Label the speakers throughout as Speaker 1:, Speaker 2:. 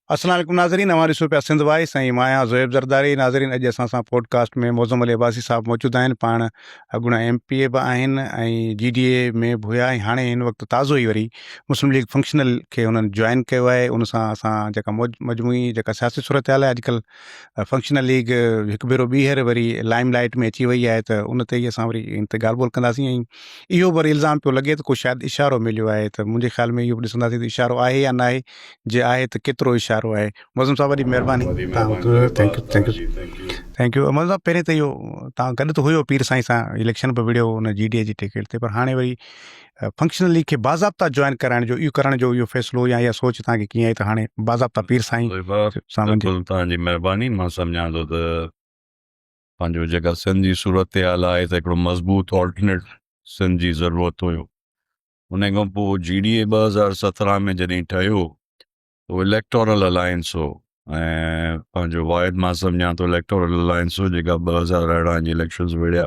Speaker 1: अस्सलाम वालेकुम नाज़रीन, हमारी सुर पे सिंध वाई साईं माया ज़ोएब ज़रदारी। नाज़रीन, अॼु असां पॉडकास्ट में मौज़ूम अली अब्बासी साहब मौजूदु आहिनि। पाण अॻूणा MPA बि आहिनि ऐं GDA में बि हुया ऐं हाणे हिन वक़्तु ताज़ो ई वरी मुस्लिम लीग फंक्शनल खे हुननि जॉइन कयो आहे। उन सां असां जेका मजमूई जेका सियासी सूरत हाल आहे अॼुकल्ह, फंक्शनल लीग हिकु भेरो ॿीहर वरी लाइम लाइट में अची वई आहे, त उन ते ई असां वरी इन ते ॻाल्हि ॿोल कंदासीं। ऐं इहो वरी इल्ज़ाम पियो लॻे त को शायदि इशारो मिलियो आहे, त मुंहिंजे ख़्याल में इहो बि ॾिसंदासीं त इशारो आहे या न आहे, जे आहे त केतिरो इशारो आहे। मौज़ूम साहब, वॾी महिरबानी। थैंक यू मौज़ूम साहब। पहिरें त इहो तव्हां गॾु त हुयो पीर साईं सां, इलेक्शन बि विड़ियो हुन GDA जी टिकट ते, पर हाणे वरी फंक्शनल लीग खे बाज़ाब्ता जॉइन कराइण जो करण जो इहो फ़ैसिलो या इहा सोच तव्हांखे कीअं आई त हाणे बाज़ाब्ता पीर साईं सां
Speaker 2: तव्हांजी महिरबानी। मां सम्झां थो त पंहिंजो जेका सिंध जी सूरत हाल आहे त हिकिड़ो मज़बूत ऑल्टरनेट सिंध जी ज़रूरत हुयो। उन खां पोइ GDA 2017 में जॾहिं ठहियो उहो इलेक्टोरल अलायंस हो, ऐं पंहिंजो वाहिद मां सम्झां थो इलेक्टोरल अलायंस हो जेका 2018 जी इलेक्शन्स विड़िया।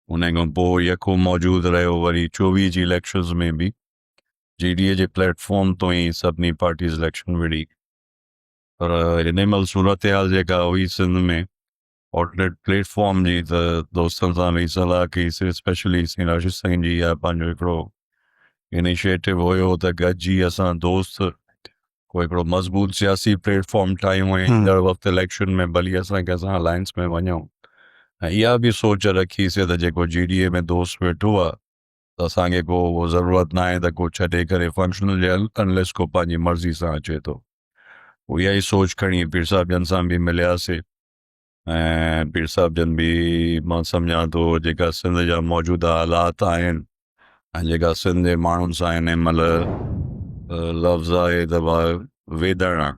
Speaker 2: उन खां पोइ यको मौजूदु रहियो वरी 24 जी इलेक्शन्स में बि GDA जे प्लेटफॉर्म तो ई सभिनी पार्टीज़ इलेक्शन विड़ी। पर हिन महिल सूरत हाल जेका हुई सिंध में ऑल्टरनेट प्लेटफॉर्म जी, त दोस्तनि सां बि सलाह कईसीं, स्पेशली राशिद साईं जी या पंहिंजो हिकिड़ो इनिशिएटिव हुयो त गॾिजी असां दोस्त को हिकिड़ो मज़बूत सियासी प्लेटफॉर्म ठाहियूं ऐं ईंदड़ वक़्तु इलेक्शन में भली असां कंहिंसां अलायंस में वञूं। ऐं इहा बि सोच रखीसीं त जेको GDA में दोस्त वेठो आहे त असांखे को उहो ज़रूरत न आहे त को छॾे करे फंक्शनल जे अनलेस को पंहिंजी मर्ज़ी सां अचे थो। इहा ई सोच खणी पीर साहिब जन सां बि मिलियासीं, ऐं पीर साहिब जन बि मां सम्झां थो जेका सिंध जा मौजूदा हालात आहिनि ऐं जेका सिंध जे माण्हुनि सां हिन महिल लफ़्ज़ आहे त वेदड़ आहे,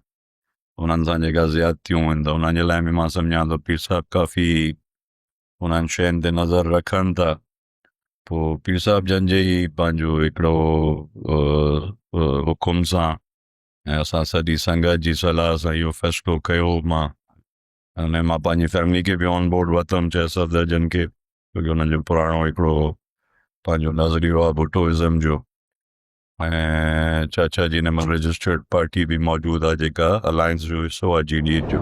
Speaker 2: उन्हनि सां जेका ज़्यादतियूं आहिनि त उन्हनि जे लाइ बि मां सम्झां थो पीर साहिब काफ़ी उन्हनि शयुनि ते नज़र रखनि था। पोइ पीर साहिब जन जे ई पंहिंजो हिकिड़ो हुकुम सां ऐं असां सॼी संगत जी सलाह सां इहो फ़ैसिलो कयो। मां पंहिंजी फैमिली खे बि ऑन बोर्ड वरितमि, चए सफ़दरजन खे, छोकी हुननि जो पुराणो हिकिड़ो पंहिंजो नज़रियो आहे भुटोइज़म जो, ऐं चाचा जी हिन महिल रजिस्टर्ड पार्टी बि मौजूदु आहे जेका अलायंस जो हिसो आहे GDA जो।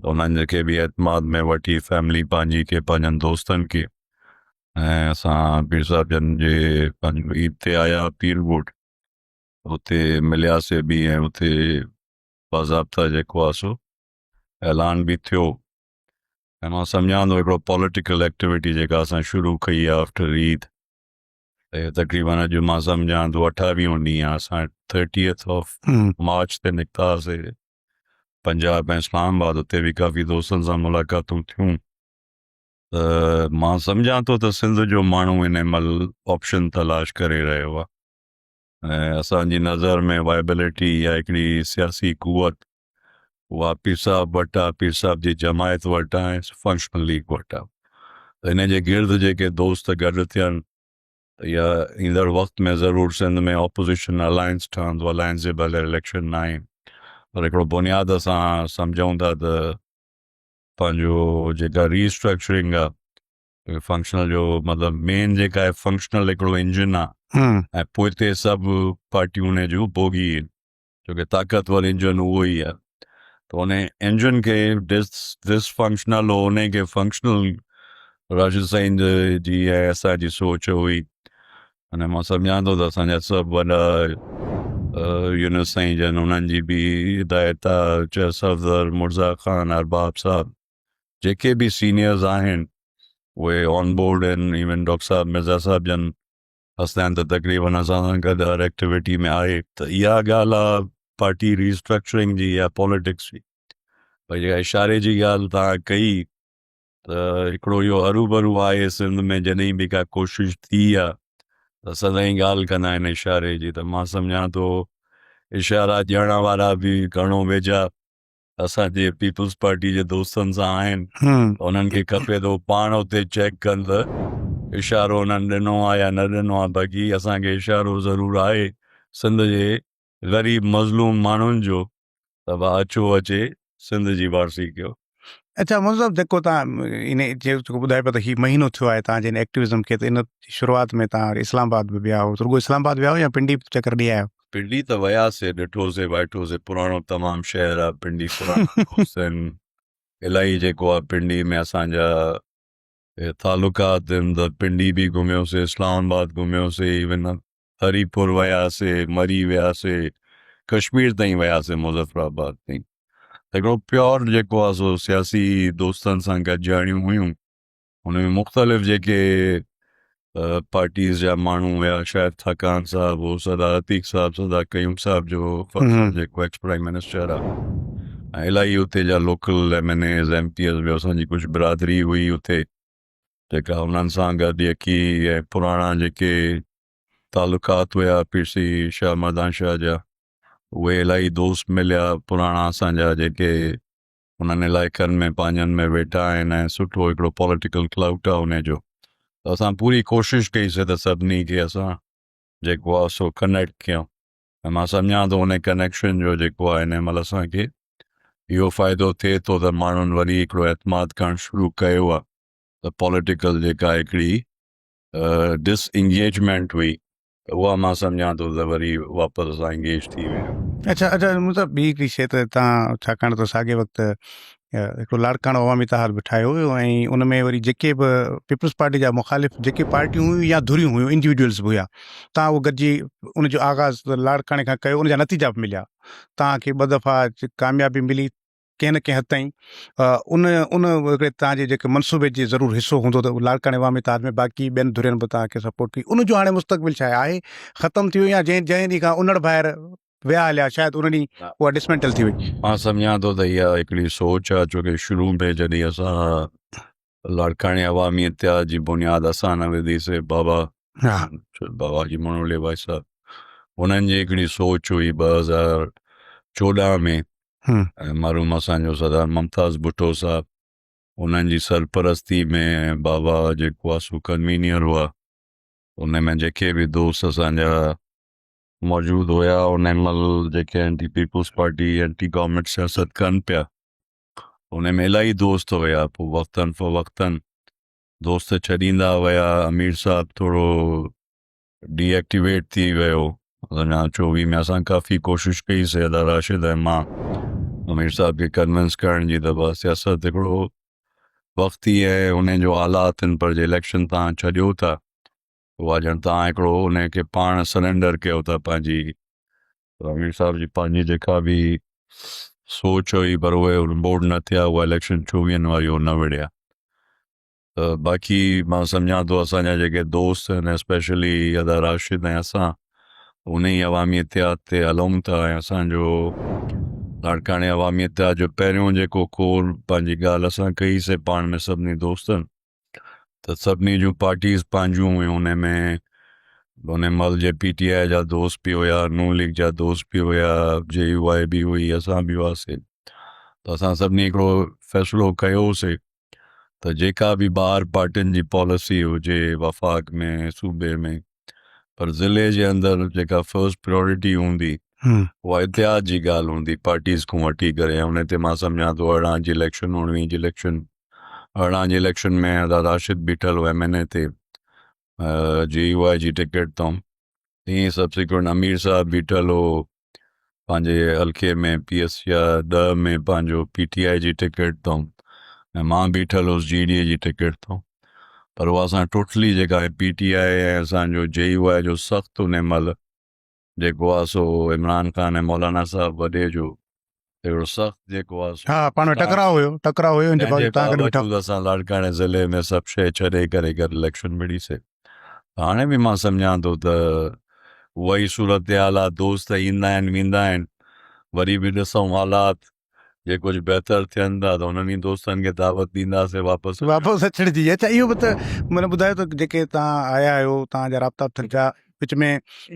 Speaker 2: त उन्हनि खे बि एतमाद में वठी फैमिली पंहिंजी खे पंहिंजनि दोस्तनि खे, ऐं असां पीर साहिब जन जे पंहिंजो ईद ते आया पीरवुड, उते मिलियासीं बि ऐं उते बाज़ाब्ता जेको आहे सो ऐलान बि थियो। ऐं मां सम्झां थो हिकिड़ो पॉलिटिकल एक्टिविटी जेका असां शुरू कई आहे आफ्टर ईद, तक़रीबन अॼु मां सम्झां थो 28 ॾींहं असां 30th ऑफ मार्च ते निकितासीं पंजाब ऐं इस्लामाबाद। उते बि काफ़ी दोस्तनि सां मुलाक़ातूं थियूं। त मां सम्झां थो त सिंध जो माण्हू हिन महिल ऑप्शन तलाश करे रहियो आहे, ऐं असांजी नज़र में वाइबिलिटी या हिकिड़ी सियासी कुवत उहा पीर साहिब वटि आहे, पीर साहिब जी जमायत वटि आहे, फंक्शनल लीग वटि आहे। त हिन जे गिर्द जेके दोस्त गॾु थियनि त इहा ईंदड़ वक़्त में ज़रूरु सिंध में ऑपोज़िशन अलायंस ठहंदो। अलायंस जे बग़ैर इलेक्शन न आहे, पर हिकिड़ो बुनियाद असां सम्झूं था त पंहिंजो जेका रीस्ट्रक्चरिंग आहे फंक्शनल जो मतिलबु मेन जेका आहे फंक्शनल हिकिड़ो इंजन आहे, ऐं पोइ ते सभु पार्टियूं उन जूं बोगी आहिनि, छोकी ताक़तवर इंजन उहो ई आहे। त उन इंजन खे डिसफंक्शनल हो, उन खे फंक्शनल राशिद साईं जी ऐं असांजी सोच हुई। अने मां सम्झां थो त असांजा सभु वॾा यूनुस साईं जन, उन्हनि जी बि हिदायत आहे, चए सफ़दर मुर्ज़ा ख़ान अरबाब साहब, जेके बि सीनियर्स आहिनि उहे ऑन बोर्ड आहिनि। इवन डॉक्टर साहब मिर्ज़ा साहब जन हसनैन त तक़रीबन असां सां गॾु हर एक्टिविटी में आहे। त इहा ॻाल्हि आहे पार्टी रीस्ट्रक्चरिंग जी या पॉलिटिक्स जी। भई जेका इशारे जी ॻाल्हि तव्हां कई त हिकिड़ो इहो हरूभरू आहे सिंध में, जॾहिं बि का कोशिशि थी आहे त सदाईं ॻाल्हि कंदा आहिनि इशारे जी। त मां सम्झां थो इशारा ॾियण वारा बि घणो वेझा असांजे पीपल्स पार्टी जे दोस्तनि सां आहिनि, उन्हनि खे खपे थो पाण उते चेक कनि त इशारो उन्हनि ॾिनो आहे या न ॾिनो आहे। बाक़ी असांखे इशारो ज़रूरु आहे सिंध जे ग़रीब मज़लूम माण्हुनि जो, त अचो अचे सिंध जी वारसी कयो।
Speaker 1: अच्छा मतिलबु जेको तव्हां इन जेको ॿुधाए पियो त हीउ महीनो थियो आहे तव्हांजे इन एक्टिविज़म खे, त इन शुरूआति में तव्हां इस्लामाबाद बि विया हुओ, रुॻो इस्लामाबाद विया हुओ या पिंडी चकर ॾेई आहियो?
Speaker 2: पिंडी त वियासीं, ॾिठोसीं वाइठोसीं, पुराणो तमामु शहर आहे पिंडी, पुराणा दोस्त आहिनि इलाही। जेको आहे पिंडी में असांजा तालुकात आहिनि, त पिंडी बि घुमियोसीं, इस्लामाबाद घुमियोसीं, इवन हरीपुर वियासीं, मरी वियासीं, कश्मीर ताईं वियासीं, मुज़फ़राबाद ताईं। हिकिड़ो प्योर जेको आहे सो सियासी दोस्तनि सां गॾु जर्नियूं हुयूं, हुन में मुख़्तलिफ़ जेके पार्टीज़ जा माण्हू हुया, शायदि थकान साहब हो, सरदार अतीक साहब, सरदार कयूम साहब जो जेको एक्स प्राइम मिनिस्टर आहे, ऐं इलाही उते जा लोकल MNAs MPs बि असांजी कुझु बिरादरी हुई उते, जेका उन्हनि सां गॾु यकी ऐं पुराणा जेके तालुकात हुया पीरसी शाह मर्दान शाह जा, उहे इलाही दोस्त मिलिया पुराणा असांजा, जेके उन्हनि इलाइक़नि में पंहिंजनि में वेठा आहिनि, ऐं सुठो हिकिड़ो पॉलिटिकल क्लाउट आहे उनजो। त असां पूरी कोशिशि कईसीं त सभिनी खे असां जेको आहे सो कनेक्ट कयूं, ऐं मां सम्झां थो उन कनेक्शन जो जेको आहे हिन महिल असांखे इहो फ़ाइदो थिए थो त माण्हुनि वरी हिकिड़ो एतमाद करणु शुरू कयो आहे, त पॉलिटिकल जेका हिकिड़ी डिसएंगेजमेंट हुई, उहा मां सम्झां थो त वरी वापसि असां एंगेज थी विया।
Speaker 1: अच्छा मतिलबु ॿी हिकिड़ी शइ त तव्हां छाकाणि त साॻे वक़्तु हिकिड़ो लाड़काणो अवामी इतिहाद बि ठाहियो हुयो, ऐं उन में वरी जेके बि पीपल्स पार्टी जा मुख़ालिफ़ जेके पार्टियूं हुयूं या धुरियूं हुयूं, इंडिविजुअल्स बि हुया, तव्हां उहो गॾिजी उनजो आगाज़ लाड़काणे खां कयो, उनजा नतीजा बि मिलिया, तव्हांखे 2 दफ़ा कामयाबी मिली कंहिं न कंहिं हद ताईं। उन हिकिड़े तव्हांजे जेके मनसूबे जे ज़रूरु हिसो हूंदो त लाड़काणे अवामी इतिहाद में बाक़ी ॿियनि धुरियुनि बि तव्हांखे सपोर्ट कई, उनजो हाणे मुस्तक़बिल छा आहे? ख़तमु थी वियो या जंहिं ॾींहं खां उनड़ ॿाहिरि विया हलिया शायदि उन ॾींहुं उहा डिसमेंटल थी वई?
Speaker 2: मां सम्झां थो त इहा हिकिड़ी सोच आहे, छोकी शुरू में जॾहिं असां लाड़काणे अवामी इतिहाद जी बुनियाद असां न विधीसीं, बाबा जी मनोले भाई साहब, उन्हनि जी हिकिड़ी सोच हुई 2014 में, ऐं मरूम असांजो सरदार मुमताज़ भुट्टो साहब, उन्हनि जी सरपरस्ती में बाबा जेको आहे सो कन्वीनियर हुआ, उन में जेके बि दोस्त असांजा मौजूदु हुया, उन महिल जेके anti people's party anti government सियासत कनि पिया, उन में इलाही दोस्त हुया। पोइ वक़्तनि फ़वक़्तनि दोस्त छॾींदा विया, अमीर साहब थोरो डीएक्टिवेट थी वियो, 2024 में असां काफ़ी कोशिशि कईसीं, अदा राशिद ऐं मां, अमीर साहब खे कन्विंस करण जी, त बसि सियासत हिकिड़ो वक़्ती ऐं उन जो हालात आहिनि, पर जे इलेक्शन तव्हां छॾियो था, उहा ॼण तव्हां हिकिड़ो उनखे पाण सरेंडर कयो था पंहिंजी। अमीर साहब जी पंहिंजी जेका बि सोच हुई, पर उहे बोर्ड न थिया, उहा इलेक्शन 24 वारी न विढ़िया। त बाक़ी मां सम्झां थो असांजा जेके दोस्त आहिनि, स्पेशली अदा राशिद ऐं असां, उन ई अवामी इतिहाद ते हलूं था, ऐं असांजो लाड़काणे अवामी इतिहाद जो पहिरियों जेको कोर पंहिंजी ॻाल्हि असां कईसीं पाण में सभिनी दोस्तनि, त सभिनी जूं पार्टीज़ पंहिंजूं हुयूं, उन में उन महिल जे PTI जा दोस्त बि हुया, नून लीग जा दोस्त बि हुया, JUI बि हुई, असां बि हुआसीं। त असां सभिनी हिकिड़ो फ़ैसिलो कयोसीं त जेका बि ॿाहिरि पार्टियुनि जी पॉलिसी हुजे वफ़ाक़ में, सूबे में, पर ज़िले जे अंदरि जेका फर्स्ट प्रायोरिटी हूंदी, उहा इतिहाद जी ॻाल्हि हूंदी पार्टीज़ खां वठी करे। ऐं उन ते मां सम्झां थो 18 जी इलेक्शन, 19 जी इलेक्शन, 18 जी इलेक्शन में अदा राशिद बीठल हो MNA ते JUI जी टिकट तां, तीअं सब्सिक्वेंट अमीर साहब बीठल हो पंहिंजे हल्के में PS या 10 में पंहिंजो PTI जी टिकट तां, ऐं मां बीठल हुउसि GDA जी टिकट तां। पर उहा असां टोटली जेका आहे PTI ऐं असांजो JUI जो सख़्तु उन महिल जेको आहे सो इमरान ख़ान ऐं मौलाना साहब वॾे जो हिकिड़ो सख़्तु जेको आहे
Speaker 1: पाण में टकराव हुयो,
Speaker 2: बावजूदि असां लाड़काणे ज़िले में सभु शइ छॾे करे इलेक्शन मिड़ीसीं। हाणे बि मां सम्झां थो त उहा ई सूरत हालात, दोस्त ईंदा आहिनि वेंदा आहिनि, वरी बि ॾिसूं हालात जे कुझु बहितर थियनि था त उन्हनि दोस्तनि खे दावत ॾींदासीं वापसि
Speaker 1: अचण जी। अच्छा इहो बि त माना ॿुधायो त जेके तव्हां आया आहियो, तव्हांजा राब्ता थिया, विच में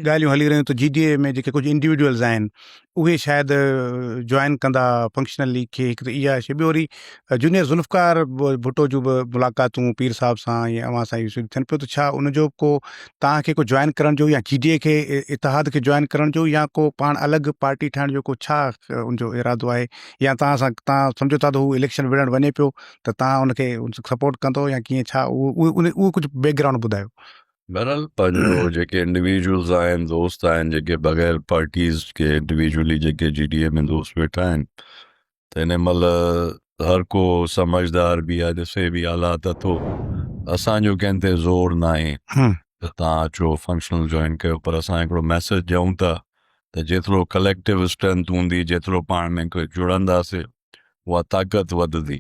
Speaker 1: ॻाल्हियूं हली रहियूं त GDA में जेके कुझु इंडिविजुअल्स आहिनि उहे शायदि जॉइन कंदा फंक्शनली खे, हिकु त इहा शइ। ॿियो वरी जूनियर ज़ुल्फ़कार भुट्टो जूं बि मुलाक़ातूं पीर साहिब सां या अवां सां इहे थियनि पियो, त छा उनजो को तव्हांखे को जॉइन करण जो या GDA खे इतिहाद खे जॉइन करण जो या को पाण अलॻि पार्टी ठाहिण जो को छा उनजो इरादो आहे, या तव्हां सम्झो था त हू इलेक्शन विढ़णु वञे पियो त तव्हां उनखे सपोर्ट कंदो या कीअं, छा उहो कुझु बैकग्राउंड ॿुधायो।
Speaker 2: बहरहाल पंहिंजो जेके इंडिविजुअल्स आहिनि, दोस्त आहिनि जेके बग़ैर पार्टीज़ के इंडिविजुअली जेके GDA में दोस्त वेठा आहिनि, त हिन महिल हर को समझदार बि आहे, ॾिसे बि हालात थो, असांजो कंहिं ते ज़ोर न आहे त तव्हां अचो फंक्शनल जॉइन कयो, पर असां हिकिड़ो मैसेज ॾियूं था त जेतिरो कलेक्टिव स्ट्रेंथ हूंदी, जेतिरो पाण में जुड़ंदासीं, उहा ताक़त वधंदी।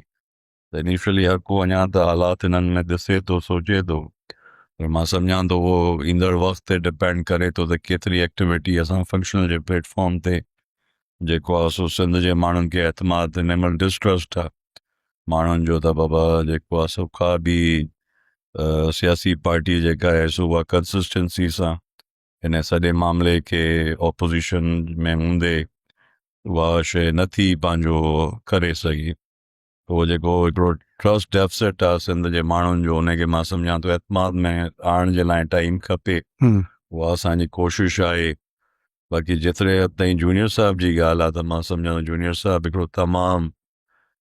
Speaker 2: त इनिशियली हर को अञा त हालात हिननि में ॾिसे थो, सोचे थो, पर मां सम्झां थो उहो ईंदड़ वक़्त ते डिपेंड करे थो त केतिरी एक्टिविटी असां फंक्शनल जे प्लेटफॉर्म ते जेको आहे सो सिंध जे माण्हुनि खे एतमाद, हिन महिल डिस्ट्रस्ट आहे माण्हुनि जो त बाबा जेको आहे सो का बि सियासी पार्टी जेका आहे सो उहा कंसिस्टेंसी सां हिन सॼे मामले खे ऑपोज़िशन में हूंदे उहा शइ नथी पंहिंजो करे सघी। उहो जेको हिकिड़ो ट्रस्ट डेफिसिट आहे सिंध जे माण्हुनि जो, उनखे मां सम्झां थो एतमाद में आणण जे लाइ टाइम खपे, उहा असांजी कोशिशि आहे। बाक़ी जेतिरे हद ताईं जूनियर साहिब जी ॻाल्हि आहे त मां सम्झां थो जूनियर साहिब हिकिड़ो तमामु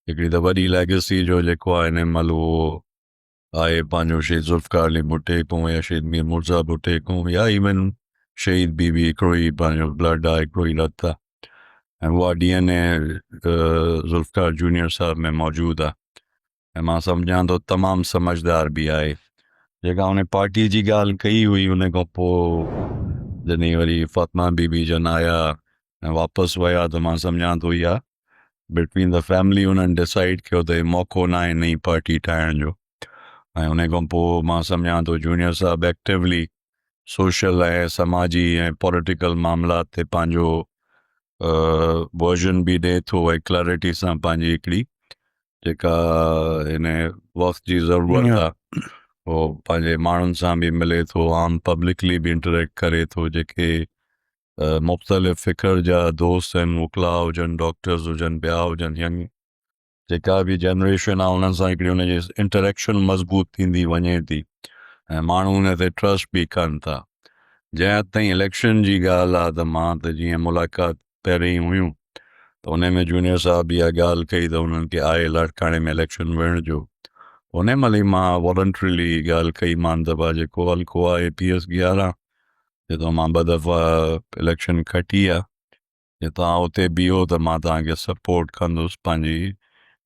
Speaker 2: हिकिड़ी त वॾी लेगेसी जो जेको आहे हिन महिल उहो आहे पंहिंजो शहीद ज़ुल्फ़कार अली भुट्टे खां या शहीद मीर मुर्ज़ा भुट्टे खां या इवन शहीद बीबी, हिकिड़ो ई पंहिंजो ब्लड आहे, हिकिड़ो ई रत आहे, ऐं उहा DNA ज़ुल्फ़कार जूनियर साहिब में मौजूदु आहे। ऐं मां सम्झां थो तमामु समझदार बि आहे। जेका उन पार्टी जी ॻाल्हि कई हुई, उन खां पोइ जॾहिं वरी फातिमा बीबी जन आया ऐं वापसि विया, त मां सम्झां थो इहा बिटवीन द फैमिली उन्हनि डिसाइड कयो त मौक़ो न आहे नई पार्टी ठाहिण जो। ऐं उन खां पोइ मां सम्झां थो जूनियर साहिब एक्टिवली सोशल ऐं समाजी ऐं पॉलिटिकल मामलात ते पंहिंजो वर्जन बि ॾिए थो ऐं क्लैरिटी सां पंहिंजी हिकिड़ी जेका हिन वक़्त जी ज़रूरत आहे उहो पंहिंजे माण्हुनि सां बि मिले थो, आम पब्लिकली बि इंटरेक्ट करे थो। जेके मुख़्तलिफ़ फ़िक्र जा दोस्त आहिनि, वकला हुजनि, डॉक्टर्स हुजनि, ॿिया हुजनि, यंग जेका बि जनरेशन आहे उन्हनि सां हिकिड़ी हुनजी इंटरेक्शन मज़बूत थींदी वञे थी ऐं माण्हू हुन ते ट्रस्ट बि कनि था। जंहिं हद ताईं इलेक्शन जी ॻाल्हि आहे त मां त जीअं मुलाक़ात पहिरीं हुयूं त उन में जूनियर साहिब इहा ॻाल्हि कई त उन्हनि खे आहे लाड़काणे में इलेक्शन विढ़ण जो। उन महिल ई मां वॉलंटरीली ॻाल्हि कई, मान दफ़ा जेको हल्को आहे APS 11 जे मां 2 दफ़ा इलेक्शन खटी आहे, जे तव्हां उते बीहो त मां तव्हांखे सपोर्ट कंदुसि पंहिंजी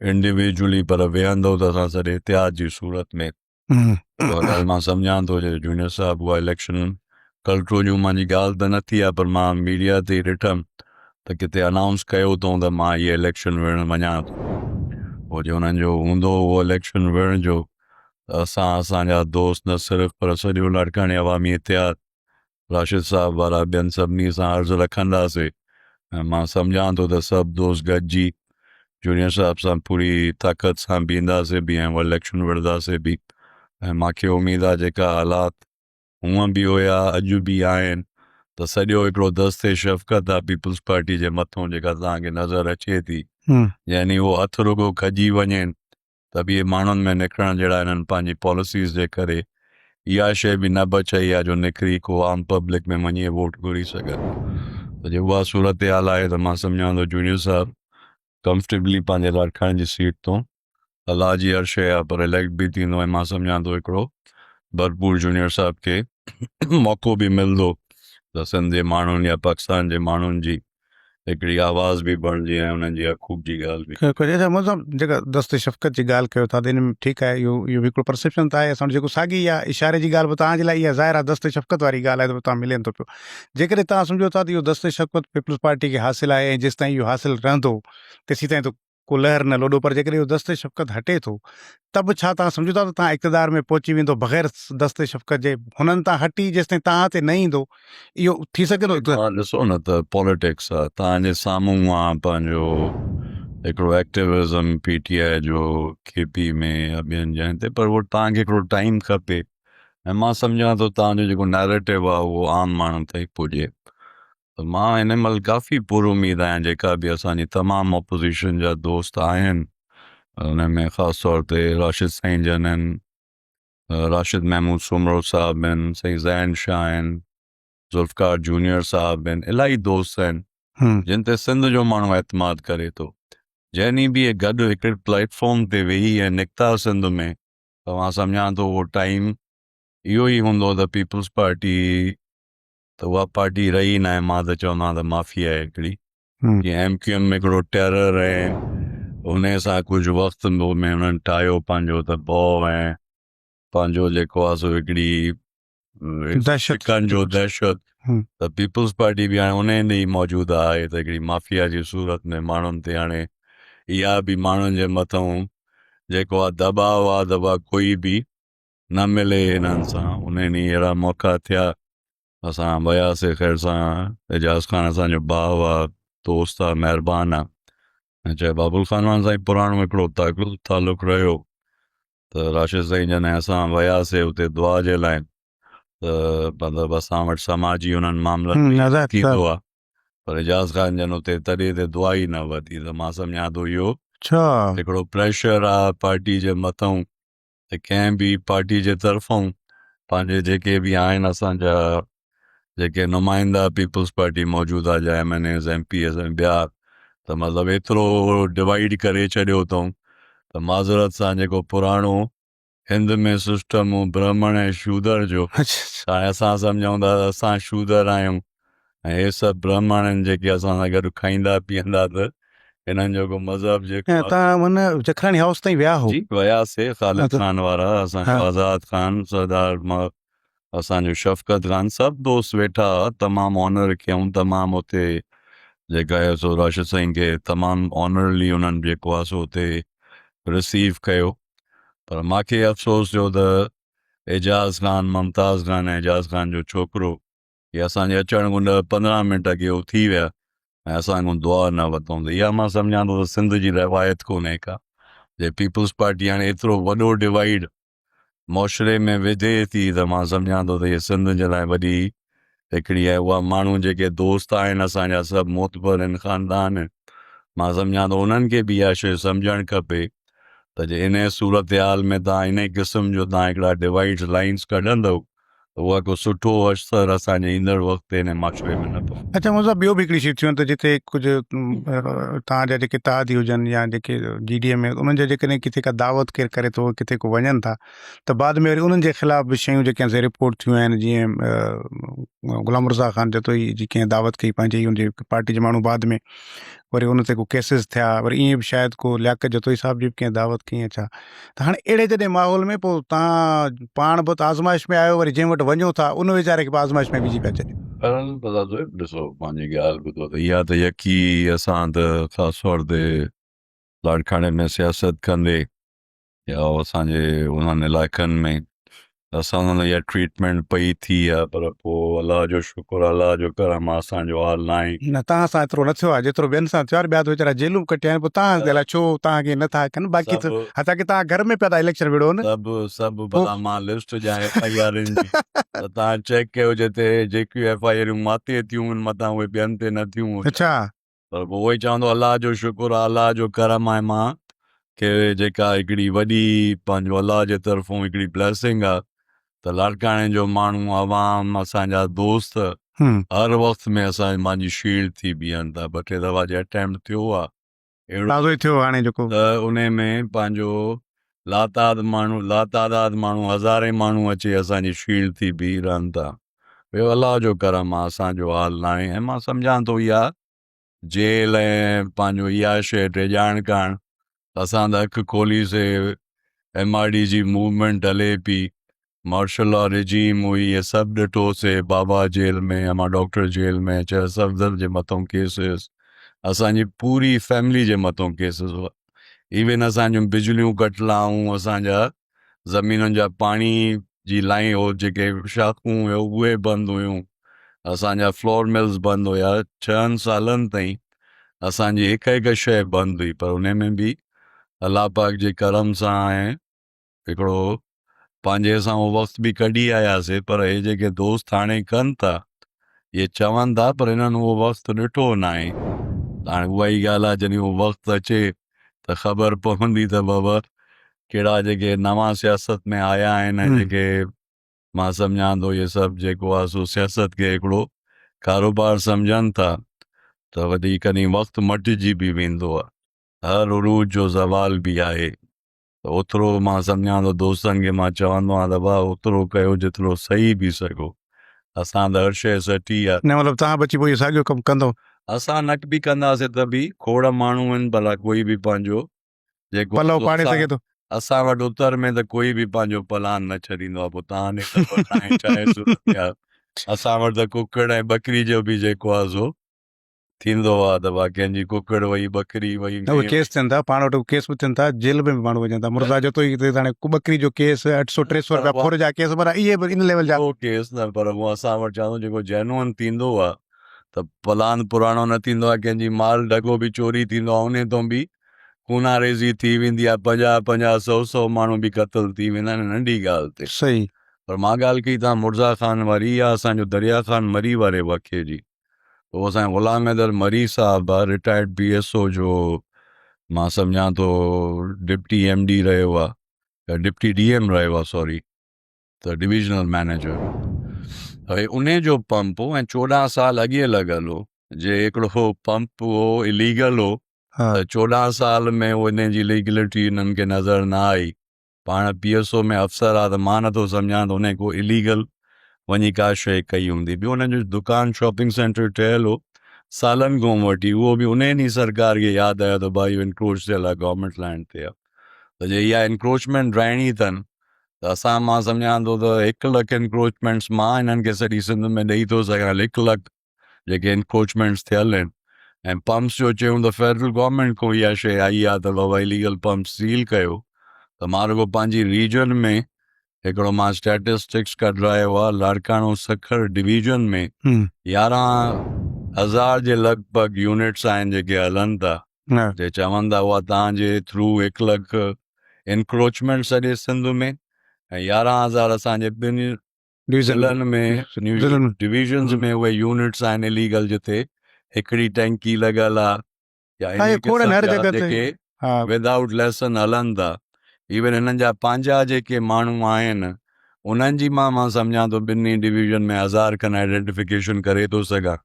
Speaker 2: इंडिविजुअली, पर वेहंदो त असां सॼे इतिहाद जी सूरत में। ॻाल्हि मां सम्झां थो जूनियर साहिब उहा इलेक्शन कंट्रोल जूं मुंहिंजी ॻाल्हि त न थी आहे, पर मां मीडिया ते ॾिठमि त किथे अनाउंस कयो अथऊं त मां इहे इलेक्शन विढ़णु वञा थो। पोइ जो हुननि जो हूंदो उहो इलेक्शन विढ़ण जो, असांजा दोस्त न सिर्फ़ु पर सॼो लाड़काणे अवामी इतिहाद राशिद साहिब वारा ॿियनि सभिनी सां अर्ज़ु रखंदासीं। ऐं मां सम्झां थो त सभु दोस्त गॾिजी जूनियर साहिब सां पूरी ताक़त सां बीहंदासीं बि ऐं उहा इलेक्शन विढ़ंदासीं बि। ऐं मूंखे उमेदु आहे जेका हालात हूअं बि हुया अॼु बि आहिनि त सॼो हिकिड़ो दस्ते शफ़क़त आहे पीपल्स पार्टी जे मथां जेका तव्हांखे नज़र अचे थी, यानी उहो हथु रुगो खजी वञनि त बि माण्हुनि में निकिरण जहिड़ा हिननि पंहिंजी पॉलिसीज़ जे करे इहा शइ बि न बचाई आहे जो निकिरी को आम पब्लिक में वञी वोट घुरी सघे। त जे उहा सूरत हाल आहे त मां सम्झां थो जूनियर साहिब कंफर्टेबली पंहिंजे लाड़काणे जी सीट तो अलाह जी हर शइ आहे, पर इलेक्ट बि थींदो। ऐं मां सम्झां थो हिकिड़ो भरपूर जूनियर साहिब खे मौक़ो बि मिलंदो त सिंध जे माण्हुनि या पाकिस्तान जे माण्हुनि जी हिकिड़ी आवाज़ बि बणिजी ऐं हुननि जी हक़ूक़ जी ॻाल्हि बि।
Speaker 1: मतिलबु जेका दस्ते शफ़क़त जी ॻाल्हि कयो था त इन में ठीकु आहे, इहो बि हिकिड़ो परसेप्शन त आहे असांजो। जेको साॻी आहे इशारे जी ॻाल्हि बि तव्हांजे लाइ इहा ज़ाहिर आहे दस्ते शफ़क़त वारी ॻाल्हि आहे त तव्हां मिलनि थो पियो। जेकॾहिं तव्हां सम्झो था त इहो दस्ते शफ़क़त पीपल्स पार्टी खे हासिलु आहे ऐं जेसि ताईं इहो हासिलु रहंदो तेसि ताईं त को लहर न लोॾो, पर जेकॾहिं इहो दस्ते शफ़क़त हटे थो त बि छा तव्हां सम्झो था त तव्हां इक़्तिदार में पहुची वेंदो बग़ैर दस्ते शफ़क़त जे? हुननि तां हटी जेसि ताईं तव्हां ते न ईंदो इहो थी सघे थो?
Speaker 2: ॾिसो न त पॉलिटिक्स आहे, तव्हांजे साम्हूं आहे पंहिंजो हिकिड़ो एक्टिविज़म PTI जो KP में या ॿियनि जॻहियुनि ते, पर उहो तव्हांखे हिकिड़ो टाइम खपे ऐं मां सम्झां थो तव्हांजो जेको नैरेटिव आहे उहो आम माण्हुनि ताईं पुॼे। त मां हिन महिल काफ़ी पुरुमीद आहियां जेका बि असांजी तमामु ऑपोज़िशन जा दोस्त आहिनि, उन में ख़ासि तौर ते राशिद साईं जन आहिनि, राशिद महमूद सुमरो साहब आहिनि, साईं ज़ैन शाह आहिनि, ज़ुल्फ़कार जूनियर साहब आहिनि, इलाही दोस्त आहिनि
Speaker 1: हम्म,
Speaker 2: जिन ते सिंध जो माण्हू एतमाद करे थो। जंहिं ॾींहुं बि इहे गॾु हिकिड़े प्लेटफॉर्म ते वेही ऐं निकिता सिंध में, त मां सम्झां थो उहो टाइम इहो ई हूंदो त पीपल्स पार्टी, त उहा पार्टी रही न आहे। मां त चवंदो आहियां त माफ़िया आहे हिकिड़ी,
Speaker 1: हम्म,
Speaker 2: जीअं MQM में हिकिड़ो टेरर ऐं उन सां कुझु वक़्तु में हुननि ठाहियो पंहिंजो त भउ ऐं पंहिंजो जेको आहे सो हिकिड़ी
Speaker 1: दहशत।
Speaker 2: शिकन जो दहशत।
Speaker 1: हम्म,
Speaker 2: त पीपल्स पार्टी बि हाणे उन ॾींहुं मौजूदु आहे त हिकिड़ी माफ़िया जी सूरत में माण्हुनि ते हाणे इहा बि माण्हुनि जे मथां जेको आहे दबाव आहे, दबा कोई बि न मिले हिननि सां। उन ॾींहुं अहिड़ा मौक़ा थिया, असां वियासीं ख़ैर सां, एजाज़ ख़ान असांजो भाउ आहे, दोस्त आहे, महिरबानी आहे, ऐं चए बाबुल ख़ानवान सां पुराणो हिकिड़ो तालुक़ु रहियो। त राशिद साईं जन असां वियासीं उते दुआ जे लाइ, त मतिलबु असां वटि समाजी उन्हनि मामलनि में
Speaker 1: नज़र
Speaker 2: थींदो आहे, पर एजाज़ ख़ान जन उते तॾहिं ते दुआ ई न वधी। त मां सम्झां थो इहो
Speaker 1: अच्छा।
Speaker 2: हिकिड़ो प्रेशर आहे पार्टी जे मथां, त कंहिं बि पार्टी जे तरफ़ां पंहिंजे जेके बि आहिनि असांजा जेके नुमाइंदा पीपल्स पार्टी मौजूदु आहे, जा MNAs MPs ऐं ॿिया, त मतिलबु एतिरो डिवाइड करे छॾियो अथऊं त माज़रत सां जेको पुराणो हिंद में सिस्टम हो ब्राह्मण ऐं शूदर जो,
Speaker 1: अच्छा।
Speaker 2: हाणे असां सम्झूं था त असां शूदर आहियूं ऐं हे सभु ब्राह्मण आहिनि जेके असां सां गॾु खाईंदा पीअंदा, त हिननि जो को मज़हब जेको आहे।
Speaker 1: तव्हां माना जखराणी हाउस ताईं विया हो?
Speaker 2: जी वियासीं, ख़ालिद ख़ान वारा, असांजो
Speaker 1: हा।
Speaker 2: आज़ाद ख़ान, सरदार असांजो शफ़क़त ख़ान, सभु दोस्त वेठा, तमामु ऑनर कयूं, तमामु उते जेका आहे सो राशिद साईं खे तमामु ऑनरली उन्हनि जेको आहे सो उते रिसीव कयो। पर मूंखे अफ़सोस थियो त एजाज़ ख़ान, मुमताज़ ख़ान ऐं एजाज़ ख़ान जो छोकिरो, इहे असांजे अचण खां 10-15 मिंट अॻे उहो थी विया ऐं असां खां दुआ न वरितऊं। त इहा मां सम्झां थो त सिंध जी रवायत कोन्हे का, जे पीपल्स पार्टी हाणे एतिरो वॾो डिवाइड मुआशरे में विझे थी, त मां सम्झां थो त इहे सिंध जे लाइ वॾी हिकिड़ी आहे। उहा माण्हू जेके दोस्त आहिनि असांजा सभु मोतबर आहिनि, ख़ानदान आहिनि, मां सम्झां थो उन्हनि खे बि इहा शइ सम्झणु खपे त जे इन सूरत हाल में तव्हां इन क़िस्म जो तव्हां हिकिड़ा डिवाइड्स लाइन्स कढंदव, त उहा को सुठो असर असांजे ईंदड़ वक़्तु हिन माशरे में न पवंदो।
Speaker 1: अच्छा मुंहिंजो ॿियो बि हिकिड़ी शइ थियूं त जिते कुझु तव्हांजा जेके तादी हुजनि या जेके GDA में, उन्हनि जे जेकॾहिं किथे का दावत केरु करे थो, किथे को वञनि था, त बाद में वरी उन्हनि जे ख़िलाफ़ बि शयूं जेके से रिपोर्ट थियूं आहिनि, जीअं ग़ुलाम रज़ा ख़ान जतो ई जी कंहिं दावत कई पंहिंजी हुनजे पार्टी जे माण्हू, बाद में वरी उन ते को केसिस थिया, वरी ईअं बि शायदि को लियाकत जतोई साहिब जी बि कंहिं दावत कई। अच्छा, त हाणे अहिड़े जॾहिं माहौल में पोइ तव्हां पाण बि त आज़माइश में आहियो, वरी जंहिं वटि वञो था उन वीचारे खे बि आज़माइश में विझी पिया छॾियो।
Speaker 2: ॾिसो पंहिंजी ॻाल्हि ॿुधो त इहा त यकी असां त ख़ासि तौर ते लाड़काणे में सियासत कंदे या असांजे उन्हनि इलाइक़नि में असां हुन इहा ट्रीटमेंट पई थी आहे, पर पोइ अलाह जो शुक्र, अलाह जो करम आहे, असांजो हाल न आहे।
Speaker 1: न तव्हां सां एतिरो न थियो आहे जेतिरो ॿियनि सां थियो आहे। ॿिया त वीचारा जेलूं कटिया आहिनि, पोइ तव्हां जे लाइ छो तव्हांखे नथा कनि? बाक़ी त हालांकि तव्हां घर में पिया था इलेक्शन विढ़ो न,
Speaker 2: सभु भला मां लिस्ट ॼाण FIR जी, त तव्हां चेक कयो जिते जेकियूं FIR मां ते थियूं आहिनि मथां उहे ॿियनि ते न थियूं हुजनि।
Speaker 1: अच्छा,
Speaker 2: पर पोइ उहो ई चवंदो अलाह जो शुक्र आहे, अलाह जो करम आहे, मां खे जेका हिकिड़ी वॾी पंहिंजो अलाह जे तरफ़ां हिकिड़ी ब्लेसिंग आहे त लाड़काणे जो माण्हू, आवाम, असांजा दोस्त हर वक़्त में असां मुंहिंजी शील्ड थी बीहनि था। 2-3 दफ़ा जे अटैम्प्ट थियो आहे अहिड़ो,
Speaker 1: ताज़ो ई थियो हाणे जेको,
Speaker 2: त उन में पंहिंजो लातादाद माण्हू, हज़ारे माण्हू अचे असांजी शील्ड थी बीह रहनि था। ॿियो अलाह जो करम आहे, असांजो हाल न आहे। ऐं मां सम्झां थो इहा जेल ऐं पंहिंजो इहा शइ ते ॼाण करणु, असां त अखि खोलीसीं, MRD जी मूवमेंट हले पई, मार्शल लॉ रिजीम हुई, इहे सभु ॾिठोसीं, बाबा जेल में, अमा डॉक्टर जेल में, चए सफ़दर जे मथां केसिस, असांजी पूरी फैमिली जे मथां केसिस हुआ। इवन असांजूं बिजलियूं कटलाऊं, असांजा ज़मीनुनि जा पाणी जी लाइन हो जेके शाखूं हुयो उहे बंदि हुयूं, असांजा फ्लोर मिल्स बंदि हुया। 6 सालनि ताईं असांजी हिकु शइ बंदि हुई, पर उन में बि अलाह पाक जे करम सां ऐं हिकिड़ो पंहिंजे सां उहो वक़्तु बि कढी आयासीं, पर हे जेके दोस्त हाणे कनि था इहे चवनि था पर हिननि उहो वक़्तु ॾिठो न आहे। हाणे उहा ई ॻाल्हि आहे, जॾहिं उहो वक़्तु अचे त ख़बर पवंदी त बाबा कहिड़ा जेके नवां सियासत में आया आहिनि ऐं जेके मां सम्झां थो इहे सभु जेको आहे सो सियासत खे हिकिड़ो कारोबार सम्झनि था त वरी कॾहिं वक़्तु मटिजी बि वेंदो आहे। हर उरूज जो ज़वाल बि आहे, त ओतिरो मां सम्झां थो दोस्तनि खे मां चवंदो आहियां त भाउ ओतिरो कयो जेतिरो सही बि सघो। असां त हर शइ सटी आहे,
Speaker 1: न मतिलबु तव्हां बची पोइ इहो साॻियो कमु कंदो?
Speaker 2: असां न बि कंदासीं त बि खोड़ माण्हू आहिनि, भला कोई बि पंहिंजो जेको
Speaker 1: पलव
Speaker 2: सो
Speaker 1: पाड़े सघे थो।
Speaker 2: असां वटि उत्तर में त कोई बि पंहिंजो पलान न छॾींदो आहे। पोइ तव्हां ने ख़बर न आहे चाहे सूरत आहे, असां वटि त कुकड़ ऐं बकरी जो बि जेको आहे सो थींदो आहे त भाई कंहिंजी कुकड़ वई, बकरी वई,
Speaker 1: उहे केस थियनि था, पाण वटि केस बि थियनि था, जेल में बि माण्हू वञनि था। मुर्दा जो तो ई हाणे बकरी जो केस 800-300 रुपया फोर जा केस भरा, इहे बि इन लेवल जा
Speaker 2: केस न, पर उहो असां वटि चवंदो जेको जेन्युइन थींदो आहे त पलान पुराणो न थींदो आहे, कंहिंजी माल ढगो बि चोरी थींदो आहे, उन तो बि खूनारेज़ी थी वेंदी आहे, 50-100 माण्हू बि क़तल थी वेंदा आहिनि नंढी ॻाल्हि ते।
Speaker 1: सही।
Speaker 2: पर मां ॻाल्हि कई तव्हां मुर्ज़ा ख़ान वारी या असांजो दरिया ख़ान मरी वारे वाक़े जी, उहो असांजो ग़ुलाम हैदर मरी साहब आहे, रिटायर्ड PSO जो मां सम्झां थो डिप्टी MD रहियो आहे, डिप्टी DM रहियो आहे, सॉरी, त डिविजनल मैनेजर। भई उन जो पंप हो ऐं 14 साल अॻे लॻल हो, जे हिकिड़ो पंप हो इलीगल हो त 14 साल में उन जी लीगलिटी हिननि खे नज़र न आई। पाण PSO में अफ़सर आहे त मां नथो सम्झां त उन को इलीगल वञी का शइ कई हूंदी। ॿियो उन जो दुकानु शॉपिंग सेंटर ठहियल हो सालनि खां वठी, उहो बि उन ॾींहुं सरकार खे यादि आयो त भाई इंक्रोच थियल आहे, गवर्नमेंट लैंड ते आहे, त जे इहा इंक्रोचमेंट राइणी अथनि त असां मां सम्झां थो त 1 लख इंक्रोचमेंट्स मां हिननि खे सॼी सिंध में ॾेई थो सघां, 1 लख जेके इंक्रोचमेंट्स थियल आहिनि। ऐं पंप्स जो चयूं त फेडरल गवर्नमेंट खां इहा शइ आई आहे त बाबा इलीगल पंप सील कयो, त मां रुगो पंहिंजी रीजन में हिकिड़ो मां स्टैटिस्टिक्स कढायो आहे, लाड़काणो सखर डिवीजन में 11,000 जे लॻभॻि यूनिट्स आहिनि जेके हलनि था, जे चवनि था उहा तव्हांजे थ्रू 1 लख इंक्रोचमेंट सॼे सिंध में ऐं 11,000 असांजे ॿिनि ज़िलनि में डिविजन्स में उहे यूनिट्स आहिनि इलीगल, जिते हिकिड़ी टैंकी लॻल आहे या इन क़िस्म जा जेके विदाउट लाइसेंस हलनि था। इवन हिननि जा पंहिंजा जेके माण्हू आहिनि उन्हनि जी मां सम्झां थो ॿिन्ही डिवीजन में 1000 खनि आइडेंटिफिकेशन करे थो सघां,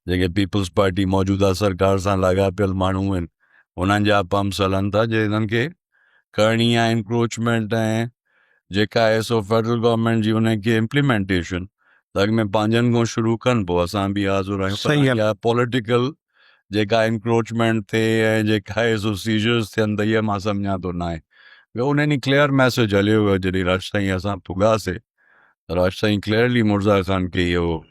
Speaker 2: जेके पीपल्स पार्टी मौजूदा सरकार सां लाॻापियल माण्हू आहिनि उन्हनि जा पंप्स हलनि था, जे हिननि खे करणी आहे इंक्रोचमेंट ऐं जेका आहे सो फेडरल गवर्नमेंट जी उनखे इम्प्लीमेंटेशन अॻ में पंहिंजनि खां शुरू कनि, पोइ असां बि हाज़ुर आहियूं। पॉलिटिकल जेका इंक्रोचमेंट थिए ऐं जेका आहे सो सीजर्स थियनि त इहा मां सम्झां थो न आहे। ॿियो उन ॾींहुं क्लियर मैसेज हलियो वियो जॾहिं राजशाही असां पुॻासीं, राजशाही क्लियरली मुर्ज़ा ख़ान खे इहो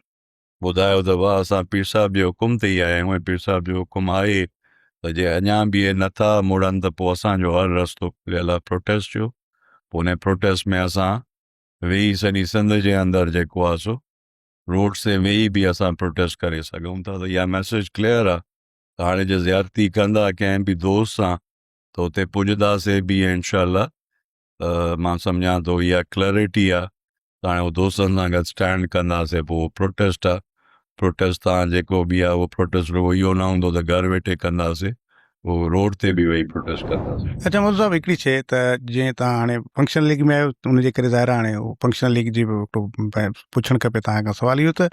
Speaker 2: ॿुधायो त वाह असां पीर साहिब जे हुकुम ते ई आया आहियूं ऐं पीर साहिब जो हुकुम आहे त जे अञा बि इहे नथा मुड़नि त पोइ असांजो हर रस्तो खुलियल आहे प्रोटेस्ट जो। पोइ उन प्रोटेस्ट में असां वेही सॼी सिंध जे अंदरि जेको आहे सो रोड ते वेही बि असां प्रोटेस्ट करे सघूं था, त इहा मैसेज क्लियर आहे। त हाणे जे ज़्यादती कंदा कंहिं बि दोस्त सां त उते पुॼंदासीं बि इनशाअल्लाह। मां सम्झां थो इहा क्लैरिटी आहे, त हाणे उहो दोस्तनि सां गॾु स्टैंड कंदासीं। पोइ प्रोटेस्ट आहे, प्रोटेस्ट तव्हां जेको बि आहे उहो प्रोटेस्ट रुगो इहो न हूंदो त घरु वेठे कंदासीं, उहो रोड ते बि वेही प्रोटेस्ट कंदासीं।
Speaker 1: अच्छा मुर्ज़ा साहिबु हिकिड़ी शइ त जीअं तव्हां हाणे फंक्शन लीग में आहियो उनजे करे ज़ाहिर हाणे फंक्शन लीग जी पुछणु खपे तव्हां खां सवाल इहो त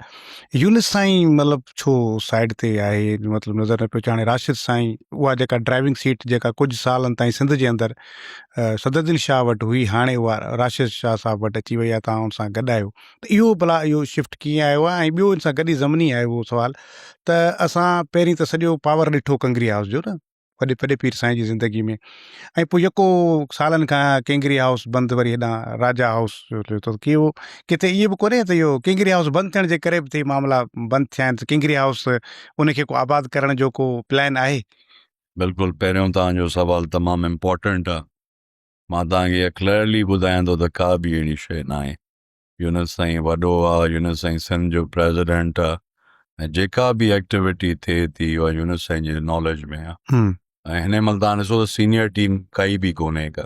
Speaker 1: यूनिस साईं मतिलबु छो साइड ते आहे, मतिलबु नज़र न पियो अचे। हाणे राशिद साईं उहा जेका ड्राइविंग सीट जेका कुझु सालनि ताईं सिंध जे अंदरि सदरुद्दीन शाह वटि हुई, हाणे उहा राशिद शाह साहिब वटि अची वई आहे, तव्हां हुन सां गॾु आहियो, त इहो भला इहो शिफ्ट कीअं आयो आहे? ऐं ॿियो हिन सां गॾु ई ज़मनी आहे उहो सुवाल त असां पहिरीं त सॼो पावर ॾिठो कंगरी हाउस जो न वॾे पीर साईं जी ज़िंदगी में, ऐं पोइ जेको सालनि खां केंगरी हाउस बंदि वरी हेॾां राजा हाउस थियो त इहो किथे इहो बि कोन्हे त इहो केंगरी हाउस बंदि थियण जे करे बि मामला बंदि थिया आहिनि, त केंगरी हाउस उनखे को आबाद करण जो को प्लान आहे?
Speaker 2: बिल्कुलु, पहिरियों तव्हांजो सवाल तमामु इम्पोर्टेंट आहे। मां तव्हांखे इहा क्लियरली ॿुधायां थो त का बि अहिड़ी शइ न आहे। यूनिस साईं वॾो आहे, यूनिस साईं सिंध जो प्रेसिडेंट आहे, ऐं जेका बि एक्टिविटी थिए थी उहा यूनिस साईं जे नॉलेज में आहे। ऐं हिन महिल तव्हां ॾिसो त सीनियर टीम काई बि कोन्हे का,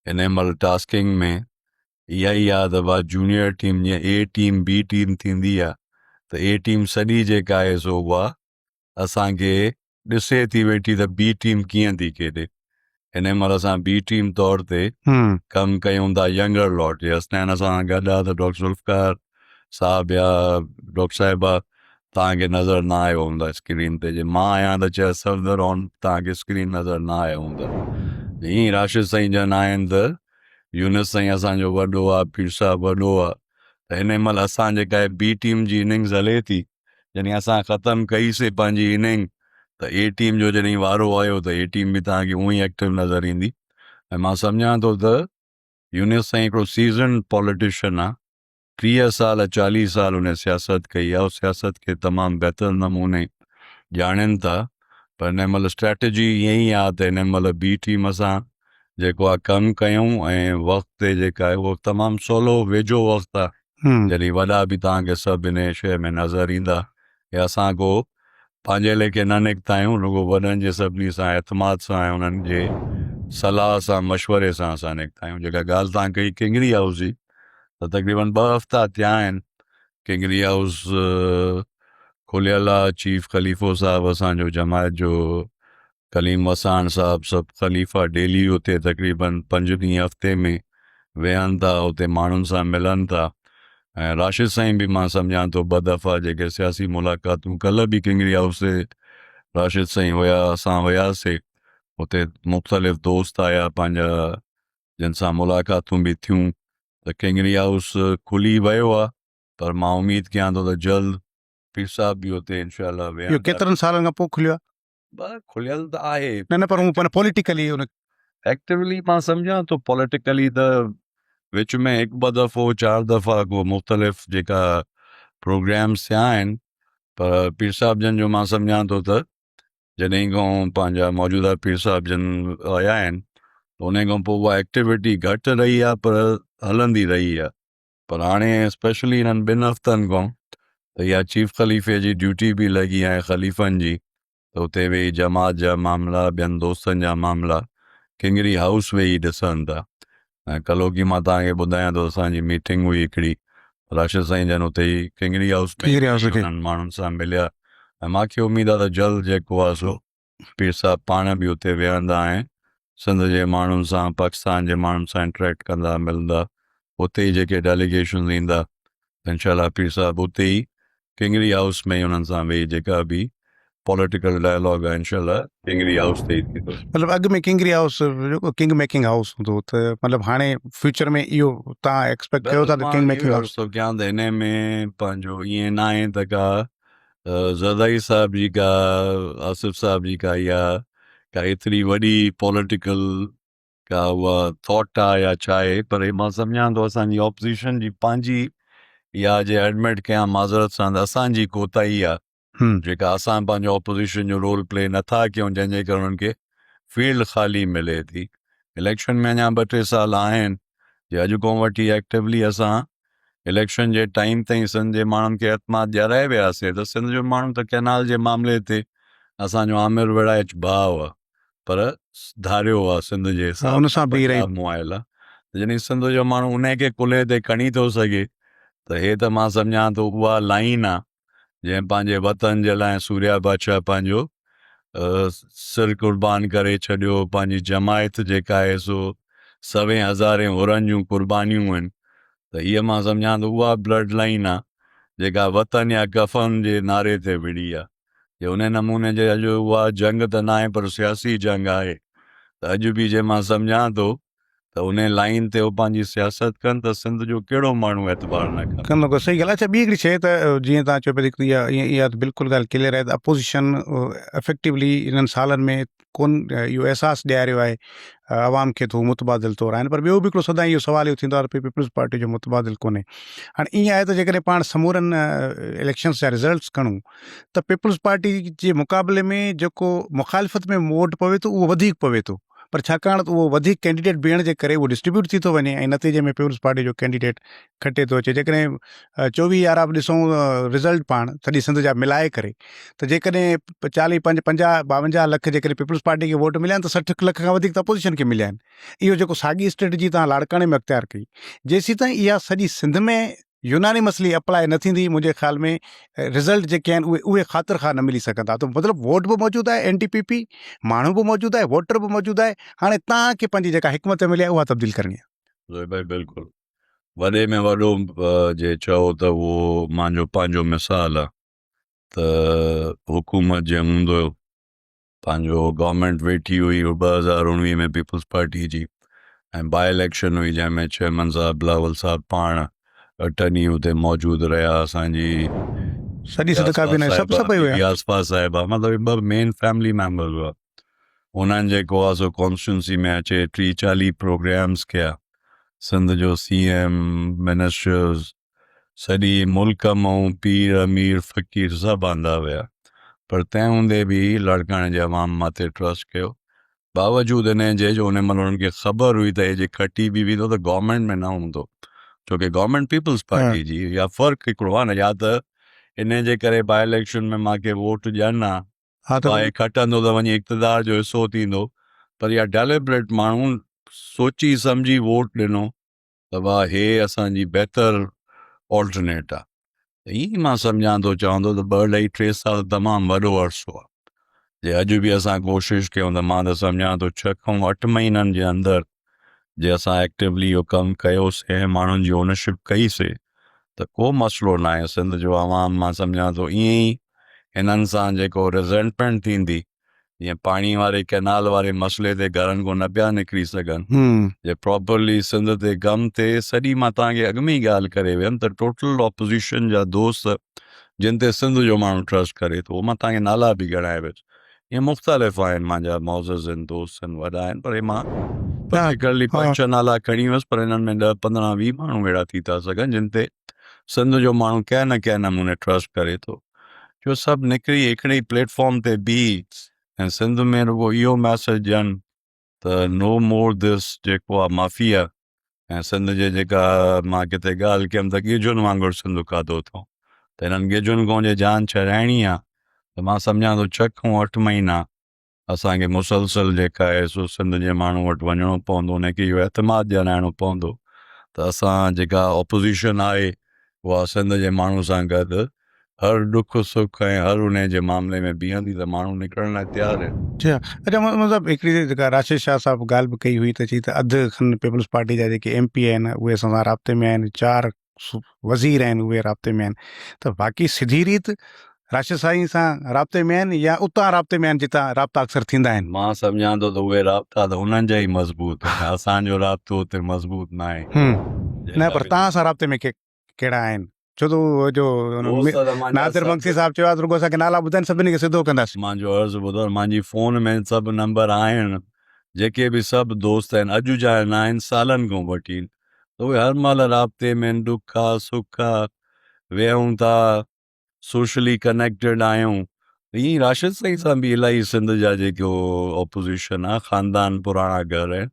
Speaker 2: हिन महिल टास्किंग में इहा ई आहे त बा जूनियर टीम जीअं ए टीम बी टीम थींदी आहे त ए टीम सॼी जेका आहे सो उहा असांखे ॾिसे थी वेठी त बी टीम कीअं थी खेॾे। हिन महिल असां बी टीम तौर ते कमु कयूं था यंगर लॉट जे असनान सां गॾु आहे त डॉक्टर ज़ुल्फ़कार साहब या डॉक्टर साहिबा तव्हांखे नज़र न आयो हूंदा स्क्रीन ते, जे मां आहियां त चए सफ़दर ऑन तव्हांखे स्क्रीन नज़र न आयो हूंदा। ईअं राशिद साईं जन आहिनि त यूनिस साईं असांजो वॾो आहे, पीर साहिबु वॾो आहे, त हिन महिल असां जेका आहे बी टीम जी इनिंग्स हले थी, जॾहिं असां ख़तमु कईसीं पंहिंजी इनिंग त ए टीम जो जॾहिं वारो आयो त ए टीम बि तव्हांखे उअं ई एक्टिव नज़र ईंदी। ऐं मां सम्झां थो त यूनिस साईं हिकिड़ो सीज़न पॉलिटिशियन आहे, 30 साल 40 साल उन सियासत कई आहे, उस सियासत खे तमामु बहितर नमूने ॼाणनि था। पर हिन महिल स्ट्रेटजी ईअं ई आहे त हिन महिल बी टीम असां जेको आहे कमु कयूं ऐं वक़्तु ते जेका आहे उहो तमामु सवलो वेझो वक़्तु आहे जॾहिं वॾा बि तव्हांखे सभु इन शइ में नज़र ईंदा। ऐं असां को पंहिंजे लेखे न निकिता आहियूं, रुगो वॾनि जे सभिनी सां एतमाद सां ऐं उन्हनि जे सलाह सां मशवरे सां असां निकिता आहियूं। जेका ॻाल्हि तव्हां कई किंगरी हाउस जी, त तक़रीबन 2 हफ़्ता थिया आहिनि किंगरी हाउस खुलियल आहे। चीफ ख़लीफ़ो साहिबु असांजो जमायत जो कलीम वसाण साहिबु सभु ख़लीफ़ा डेली उते तक़रीबन 5 ॾींहं हफ़्ते में वेहनि था, उते माण्हुनि सां मिलनि था। ऐं राशिद साईं बि मां सम्झां थो 2 दफ़ा जेके सियासी मुलाक़ातूं, कल्ह बि किंगरी हाउस ते राशिद साईं हुया, असां हुयासीं, उते मुख़्तलिफ़ दोस्त आया पंहिंजा जिन सां मुलाक़ातूं बि थियूं। त किंगरी हाउस खुली वियो आहे, पर मां उमेद कयां थो त जल्द पीर साहिब बि उते इनशाला
Speaker 1: इहो
Speaker 2: वेहनि।
Speaker 1: केतिरनि सालनि खां पोइ खुलियो आहे?
Speaker 2: खुलियल त आहे,
Speaker 1: न पर हू पॉलिटिकली उन
Speaker 2: एक्टिवली मां सम्झां थो पॉलिटिकली त विच में 1-2 दफ़ो 4 दफ़ा को मुख़्तलिफ़ जेका प्रोग्राम्स थिया आहिनि, पर पीर साहिब जन जो मां सम्झां थो त जॾहिं खां पंहिंजा मौजूदा पीर साहिब जन आया आहिनि उन खां पोइ उहा एक्टिविटी घटि रही आहे पर हलंदी रही आहे। पर हाणे स्पेशली हिननि 2 हफ़्तनि खां त इहा चीफ ख़लीफ़े जी ड्यूटी बि लॻी आहे ख़लीफ़नि जी, त उते वेही जमात जा मामला, ॿियनि दोस्तनि जा मामला किंगरी हाउस वेही ॾिसनि था। ऐं कलोकी मां तव्हांखे ॿुधायां थो असांजी मीटिंग हुई हिकिड़ी, राशिद साईं जन उते ई किंगरी हाउस में उन्हनि माण्हुनि सां मिलिया। ऐं मूंखे उमेद आहे त जल्द जेको आहे सो पीर साहिब पाण बि उते वेहंदा ऐं सिंध जे माण्हुनि सां, पाकिस्तान जे माण्हुनि सां इंटरेक्ट कंदा, मिलंदा। उते ई जेके डेलीगेशन ईंदा इंशाल्लाह पीर साहिब उते ई किंगरी हाउस में ई उन्हनि सां वेही जेका बि पॉलिटिकल डायलॉग आहे इंशाल्लाह किंगरी हाउस ते ई थींदो।
Speaker 1: मतिलबु अॻु में किंगरी हाउस जेको किंग मेकिंग हाउस हूंदो, त मतिलबु हाणे फ्यूचर में इहो तव्हां एक्सपेक्ट कयो था त किंग मेकिंग हाउस?
Speaker 2: कयां त हिन में पंहिंजो ईअं न आहे त का ज़रदारी साहिब जी का, आसिफ साहिब जी का या एतिरी वॾी पॉलिटिकल का उहा थॉट आहे या छा आहे, पर मां सम्झां थो असांजी ऑपोज़िशन जी पंहिंजी या जे एडमिट कयां माज़रत सां त असांजी कोताही आहे जेका असां पंहिंजो ऑपोज़िशन जो रोल प्ले नथा कयूं, जंहिंजे करे उन्हनि खे फील्ड ख़ाली मिले थी। इलेक्शन में अञा 2-3 साल आहिनि, जे अॼु खां वठी एक्टिवली असां इलेक्शन जे टाइम ताईं सिंध जे माण्हुनि खे एतमाद ॾियाराए वियासीं त सिंध जो माण्हू त कैनाल जे मामले ते असांजो आमिर विड़ाइच भाउ आहे, पर धारियो आहे सिंध जे
Speaker 1: उन सां बि रही
Speaker 2: मुआयल आहे। जॾहिं सिंध जो माण्हू उन खे कुल्हे ते खणी थो सघे त हे त मां सम्झां थो उहा लाइन आहे जंहिं पंहिंजे वतन जे लाइ सूर्या बादशाह पंहिंजो सिर कुर्बान करे छॾियो, पंहिंजी जमायत जेका आहे सो 100,000 हुरनि जूं कुर्बानियूं आहिनि। त हीअ मां सम्झां थो उहा ब्लड लाइन आहे जेका वतन या कफ़न जे नारे ते विड़ी आहे। जे उन नमूने जे अॼु उहा जंग त न आहे पर सियासी जंग आहे, त अॼु बि जे मां सम्झां थो त उन लाइन ते उहो पंहिंजी सियासत कनि त सिंध जो कहिड़ो माण्हू एतबार न
Speaker 1: कंदो। सही ॻाल्हि आहे। अच्छा, ॿी हिकिड़ी शइ त जीअं तव्हां चयो पिया इहा इहा त बिल्कुलु ॻाल्हि क्लियर आहे त अपोज़िशन इफेक्टिवली इन्हनि सालनि में कोन इहो अहसासु ॾियारियो आहे आवाम खे थो मुतबादिल तौरु आहिनि। पर ॿियो बि हिकिड़ो सदाईं इहो सुवाल इहो थींदो आहे त पीपल्स पार्टी जो मुतबादिल कोन्हे। हाणे ईअं आहे त जेकॾहिं पाण समूरनि इलेक्शन्स जा रिज़ल्ट्स खणूं त पीपल्स पार्टी जे मुक़ाबले में जेको मुखालिफ़त में वोट पवे थो उहो वधीक पवे थो, पर छाकाणि त उहो वधीक कैंडिडेट बीहण जे करे उहो डिस्ट्रीब्यूट थी थो वञे ऐं नतीजे में पीपुल्स पार्टी जो कैंडिडेट खटे थो अचे। जेकॾहिं 24 बि ॾिसूं रिज़ल्ट पाण सॼी सिंध जा मिलाए करे, त जेकॾहिं 40 50 52 लख जेकॾहिं पीपुल्स पार्टी खे वोट मिलिया आहिनि त 60 लख खां वधीक त अपोजिशन खे मिलिया आहिनि। इहो जेको साॻी स्ट्रेटजी तव्हां लाड़काणे में अख़्तियार कई, जेसीं ताईं इहा सॼी सिंध में यूनानिमसली अप्लाई न थींदी, मुंहिंजे ख़्याल में रिज़ल्ट जेके आहिनि उहे ख़ातिर खां न मिली सघंदा। त मतिलबु वोट बि मौजूदु आहे, NDPP माण्हू बि मौजूदु आहे, वोटर बि मौजूदु आहे। हाणे तव्हांखे पंहिंजी जेका हिकमत मिली आहे उहा तब्दील करणी आहे।
Speaker 2: ज़ोहिर भाई बिल्कुलु वॾे में वॾो जे चओ त उहो मुंहिंजो पंहिंजो मिसाल आहे त हुकूमत जे हूंदो पंहिंजो गवर्नमेंट वेठी हुई 2019 में पीपुल्स पार्टी जी, ऐं बाई इलेक्शन हुई जंहिंमें चेयरमैन साहब बिलावल साहब पाण अटर्नी हुते मौजूदु रहिया, असांजी
Speaker 1: सॼी सिंध काबीना सभु हुया,
Speaker 2: यासपा साहिबा, मतिलबु 2 मेन फैमिली मेंबर्स हुआ। उन्हनि जेको आहे सो कॉन्स्टिट्यूंसी में अचे 30-40 प्रोग्राम्स कया, सिंध जो CM मिनिस्टर्स सॼी मुल्क मां पीर अमीर फ़कीर सभु आंदा हुया, पर तंहिं हूंदे बि लड़काणे जे अवाम मथे ट्रस्ट कयो। बावजूदि इन जे जो उन महिल उन्हनि खे ख़बर हुई त हे जे खटी बि वेंदो त गवर्नमेंट में न हूंदो, छोकी गवर्नमेंट पीपुल्स पार्टी जी या फ़र्क़ु हिकिड़ो आहे न, या त इन जे करे बाई इलेक्शन में मूंखे वोट ॾियनि आहे त खटंदो त वञी इक़्तिदार जो हिसो थींदो, पर इहा डेलिबरेट माण्हू सोची सम्झी वोट ॾिनो त वाह हे असांजी बहितर ऑल्टरनेट आहे। त ईअं मां सम्झां थो चवंदो त 2-2.5 साल तमामु वॾो अरसो आहे। जे अॼु बि असां कोशिशि कयूं त मां त सम्झां थो 6 खां 8 महीननि जे अंदरि जे असां एक्टिवली इहो कमु कयोसीं ऐं माण्हुनि जी ओनरशिप कईसीं त को मसइलो न आहे। सिंध जो अवाम मां सम्झां थो ईअं ई हिननि सां जेको रिज़ेंटमेंट थींदी, जीअं पाणी वारे कैनाल वारे मसइले ते घरनि को न पिया निकिरी सघनि, जे प्रॉपरली सिंध ते गम थिए। सॼी मां तव्हांखे अॻु में ई ॻाल्हि करे वियमि त टोटल ऑपोज़िशन जा दोस्त जिन ते सिंध जो माण्हू ट्रस्ट करे थो, मां तव्हांखे नाला बि ॻणाए वियुसि, ईअं मुख़्तलिफ़ आहिनि मुंहिंजा मौज़ज़ आहिनि, दोस्त आहिनि, वॾा आहिनि, पर मां पर्टिकुलरली 5-6 नाला खणी वियुसि, पर हिननि में 10-15-20 माण्हू अहिड़ा थी था सघनि जिन ते सिंध जो माण्हू कंहिं न कंहिं नमूने ट्रस्ट करे थो। जो सभु निकिरी हिकिड़े प्लेटफॉर्म ते बीह ऐं सिंध में रुगो इहो मैसेज ॾियनि त नो मोर दिस जेको आहे माफ़िया, ऐं सिंध जे जेका मां किथे ॻाल्हि कयमि त गिजुनि वांगुरु सिंध खाधो अथऊं, त हिननि गिजुनि खां जे जान छॾाइणी आहे त मां सम्झां थो 6 खां 8 महीना असांखे मुसलसल जेका आहे सो सिंध जे माण्हू वटि वञिणो पवंदो, उनखे इहो एतमाद ॼाणाइणो पवंदो त असां जेका ऑपोज़िशन आहे उहा सिंध जे माण्हू सां गॾु हर दुख सुख ऐं हर उन जे मामले में बीहंदी, त माण्हू निकिरण लाइ तयारु आहिनि।
Speaker 1: अच्छा मतिलबु हिकिड़ी जेका राशिद शाह साहब ॻाल्हि बि कई हुई त चई त अधु खनि पीपुल्स पार्टी जा जेके MP आहिनि उहे असां सां राब्ते में आहिनि, 4 वज़ीर आहिनि उहे राब्ते में आहिनि, त बाक़ी सिधी रीति राशिद साईं सां राब्ते में आहिनि या उतां राब्ते में आहिनि जितां राब्ता अक्सर थींदा आहिनि?
Speaker 2: मां सम्झां थो त उहे राब्ता त उन्हनि जा ई मज़बूत आहिनि, असांजो राब्तो हुते मज़बूत न आहे।
Speaker 1: न, पर तव्हां सां राब्ते में कहिड़ा आहिनि? छो त जो नादिर मंगसी साहब चयो आहे रुगो असांखे नाला ॿुधाइनि, सभिनी खे सिधो कंदासीं।
Speaker 2: मुंहिंजो अर्ज़ु ॿुधो, मुंहिंजी फ़ोन में सभु नंबर आहिनि, जेके बि सभु दोस्त आहिनि, अॼु जा न आहिनि, सालनि खां वठी, त उहे हर महिल राब्ते में दुख आहे सुख आहे, वेहूं था, सोशली कनेक्टेड आहियूं। ईअं राशिद साईं सां बि इलाही सिंध जा जेको ऑपोज़िशन आहे, ख़ानदान पुराणा घर आहिनि,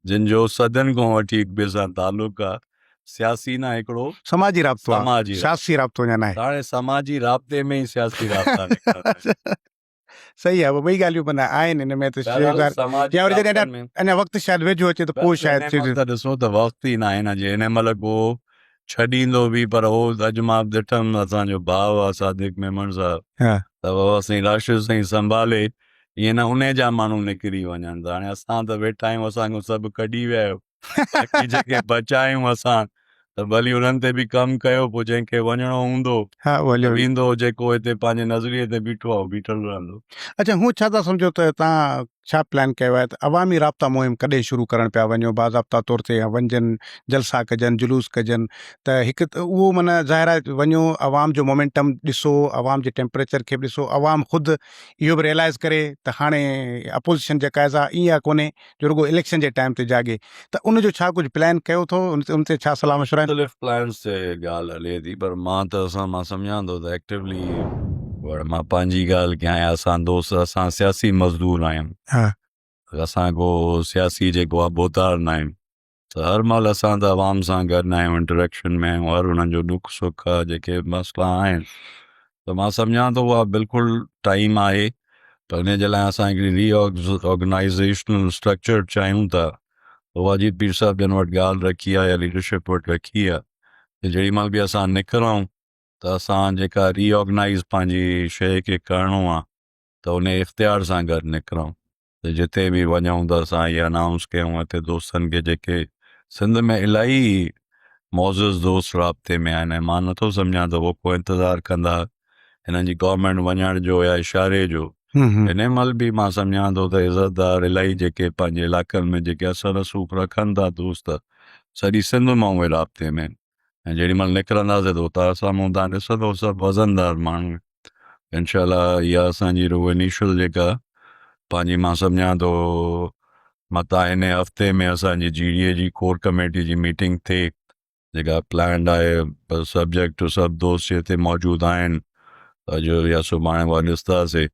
Speaker 2: जिन जो सदियुनि खां वठी हिक ॿिए सां तालुक़ आहे, सियासी न हिकिड़ो
Speaker 1: समाजी राब्तो आहे, सियासी राब्तो अञा न आहे।
Speaker 2: हाणे समाजी राब्ते में ई सियासी राब्ता निकिरंदा।
Speaker 1: सही आहे, ॿई ॻाल्हियूं माना आहिनि हिन में, त अञा वक़्तु शायदि वेझो अचे त पोइ शायदि
Speaker 2: ॾिसो त वक़्तु ई न आहे न, जे हिन महिल को छॾींदो बि, पर हो अॼु मां ॾिठमि असांजो भाउ आहे सादिक मेमन साहब, त बाबा साईं राशिद साईं संभाले, ईअं न उन जा माण्हू निकिरी वञनि था। हाणे असां त वेठा आहियूं, असांखे सभु कढी विया आहियो, बाक़ी जेके बचा आहियूं असां त भली उन्हनि ते बि कमु कयो, पोइ जंहिंखे वञिणो हूंदो वेंदो, जेको हिते पंहिंजे नज़रिए ते बीठो आहे बीठल रहंदो।
Speaker 1: अच्छा, हू छा था सम्झो त तव्हां छा प्लान कयो आहे त अवामी राब्ता मुहिम कॾहिं शुरू करणु पिया वञो, बाज़ाब्ता तौर ते वञजनि, जलसा कजनि, जुलूस कजनि, त हिकु त उहो माना ज़ाहिर आहे वञो, अवाम जो मोमेंटम ॾिसो, अवाम जे टेम्परेचर खे बि ॾिसो, अवाम ख़ुदि इहो बि रियलाइज़ करे त हाणे अपोज़िशन जेका आहे ईअं कोन्हे जो रुगो इलेक्शन जे टाइम ते जागे, त उनजो छा कुझु प्लान कयो अथव, उन ते छा सलाह मशवरा आहिनि?
Speaker 2: मुख़्तलिफ़ प्लान्स ते ॻाल्हि हले थी, पर मां त मां सम्झां थो त एक्टिवली मां पंहिंजी ॻाल्हि कयां, असां दोस्त, असां सियासी मज़दूर आहियूं, असां को सियासी जेको आहे बोतार न आहियूं, त हर महिल असां त आवाम सां गॾु आहियूं, इंटरेक्शन में आहियूं, हर उन्हनि जो दुख सुख जेके मसइला आहिनि, त मां सम्झां थो उहा बिल्कुलु टाइम आहे। पर इन जे लाइ असां हिकिड़ी ऑर्गेनाइज़ेशनल स्ट्रक्चर चाहियूं था। उहा अजीत पीर साहिब जन वटि ॻाल्हि रखी आहे या लीडरशिप वटि रखी आहे कि जेॾी महिल बि असां निकिरूं त असां जेका रीऑर्गनाइज़ पंहिंजी शइ खे करिणो आहे त उन इख़्तियार सां गॾु निकिरूं। त जिते बि वञूं त असां इहे अनाउंस कयूं हिते दोस्तनि खे जेके सिंध में इलाही मौज़ूज़ दोस्त राब्ते में आहिनि, ऐं मां नथो सम्झां त उहो को इंतज़ारु कंदा हिननि जी गवर्नमेंट वञण जो या इशारे जो। हिन महिल बि मां सम्झां थो त इज़तदार इलाही जेके पंहिंजे इलाइक़नि में जेके असर रसूख़ रखनि था दोस्त, सॼी सिंध मां उहे राब्ते में आहिनि, ऐं जेॾी महिल निकिरंदासीं त उतां साम्हूं तव्हां ॾिसंदो सभु वज़नदार माण्हू। इनशाला इहा असांजी रुगो इनिशियल जेका पंहिंजी मां सम्झां थो मतां हिन हफ़्ते में असांजी GDA जी कोर कमेटी जी मीटिंग थिए जेका प्लान्ड आहे, पर सब्जेक्ट टू सभु दोस्त हिते मौजूदु आहिनि। अॼु या सुभाणे उहा ॾिसंदासीं,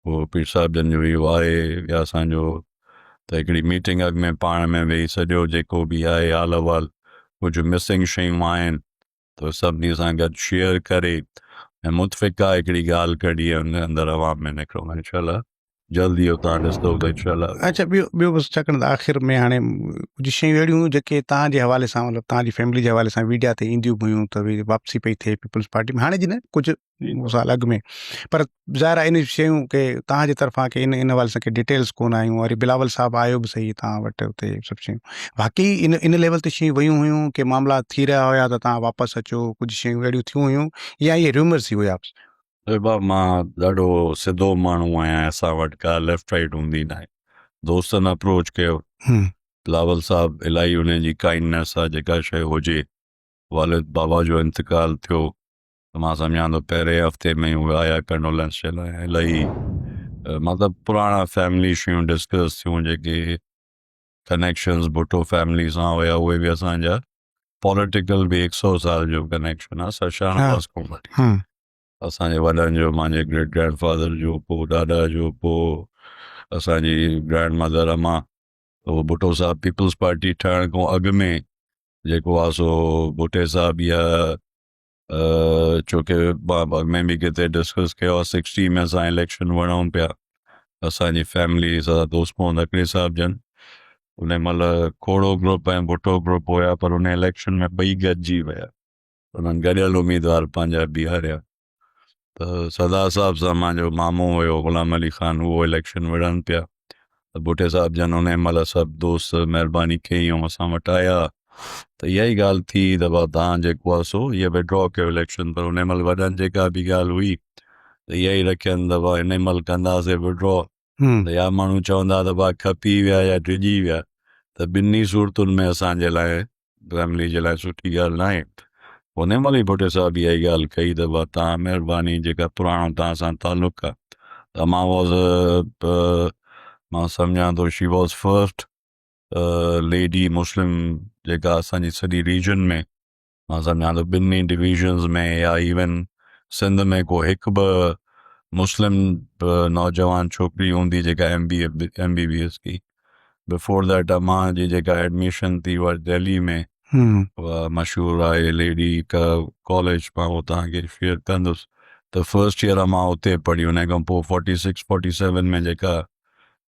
Speaker 2: उहो पीर साहिब जन जो इहो आहे या असांजो, त हिकिड़ी मीटिंग अॻु में पाण में वेही सॼो जेको बि आहे हाल अहिवाल, कुझु मिसिंग शयूं आहिनि त सभिनी सां गॾु शेयर करे ऐं मुतफ़िक़ा हिकिड़ी ॻाल्हि कढी हुन अंदरि अवाम में निकिरूं। इनशाला जल्दी इहो तव्हां ॾिसंदो त इनशाला।
Speaker 1: अच्छा, ॿियो बसि छाकाणि त आख़िर में हाणे कुझु शयूं अहिड़ियूं हुयूं जेके तव्हांजे हवाले सां मतिलबु तव्हांजी फैमिली जे हवाले सां मीडिया ते ईंदियूं हुयूं त भई वापसी पई थिए पीपल्स पार्टी में, हाणे जी न कुझु साल अॻु में, पर ज़ाहिर आहे इन शयूं के तव्हांजे तरफ़ां के इन हवाले सां के डिटेल्स कोन आयूं। वरी बिलावल साहब आयो बि सही तव्हां वटि हुते सभु शयूं, बाक़ी इन लेवल ते शयूं वियूं हुयूं की मामला थी रहिया हुया त तव्हां वापसि अचो, कुझु शयूं अहिड़ियूं थियूं हुयूं या इहे रूमर्स ई हुया?
Speaker 2: मां ॾाढो सिधो माण्हू आहियां, असां वटि का लेफ्ट राइट हूंदी न आहे। दोस्तनि अप्रोच कयो, बिलावल साहब इलाही उन जी काइंडनेस आहे, जेका शइ हुजे, वालिद बाबा जो इंतकाल थियो त मां सम्झां थो पहिरें हफ़्ते में उहे आया कंडोलेंस जे लाइ। इलाही मतिलबु पुराणा फैमिली शयूं डिस्कस थियूं, जेके कनेक्शन्स भुट्टो फैमिली सां हुया उहे बि असांजा, पॉलिटिकल बि 100 साल जो कनेक्शन आहे शाहनवाज़ खां वठी असांजे वॾनि जो, मुंहिंजे ग्रेट ग्रैंडफादर जो, पोइ ॾाॾा जो, पोइ असांजी ग्रैंड मदर अम्मा, उहो भुट्टो साहब पीपल्स पार्टी ठहण खां अॻु में जेको आहे सो भुट्टे साहब या छोकी अॻ में बि किथे डिस्कस कयो आहे, 60 में असां इलेक्शन वणूं पिया, असांजी फैमिली सां दोस्त मोहम्मद नकवी साहब जन, उन महिल खोड़ो ग्रुप ऐं भुट्टो ग्रुप हुया, पर उन इलेक्शन में ॿई गॾिजी विया, उन्हनि गॾियल उम्मीदवार पंहिंजा बीहारिया। त सरदार साहब सां मुंहिंजो मामो हुयो ग़ुलाम अली ख़ान, उहो इलेक्शन विढ़नि पिया, त भुट्टे साहब जन उन महिल सभु दोस्त महिरबानी कयूं, असां वटि आया, त इहा ई ॻाल्हि थी त भाउ तव्हां जेको आहे सो इहा विड्रॉ कयो इलेक्शन। पर उन महिल वॾनि जेका बि ॻाल्हि हुई त इहा ई रखियनि त भाउ इन महिल कंदासीं विड्रॉ, त या माण्हू चवंदा त भाउ खपी विया या डिॼी विया, त ॿिन्ही सूरतुनि में असांजे लाइ फैमिली जे लाइ सुठी ॻाल्हि न आहे। उन महिल ई भुट्टे साहब इहा ई ॻाल्हि कई त भाउ तव्हां महिरबानी, जेका पुराणो तव्हां सां तालुक़ु आहे, त मां मां सम्झां थो शी वॉज़ फर्स्ट लेडी मुस्लिम जेका असांजी सॼी रीजन में, मां सम्झां थो ॿिन्ही डिविजन्स में या इवन सिंध में को हिकु ॿ मुस्लिम नौजवान छोकिरी हूंदी जेका MBBS की। बिफोर दैट अम्मा जी जेका एडमिशन थी उहा दिल्ली में, उहा मशहूरु आहे लेडी का कॉलेज, मां उहो तव्हांखे शेयर कंदुसि। त फर्स्ट ईयर मां उते पढ़ी, उन खां पोइ 46 47 में जेका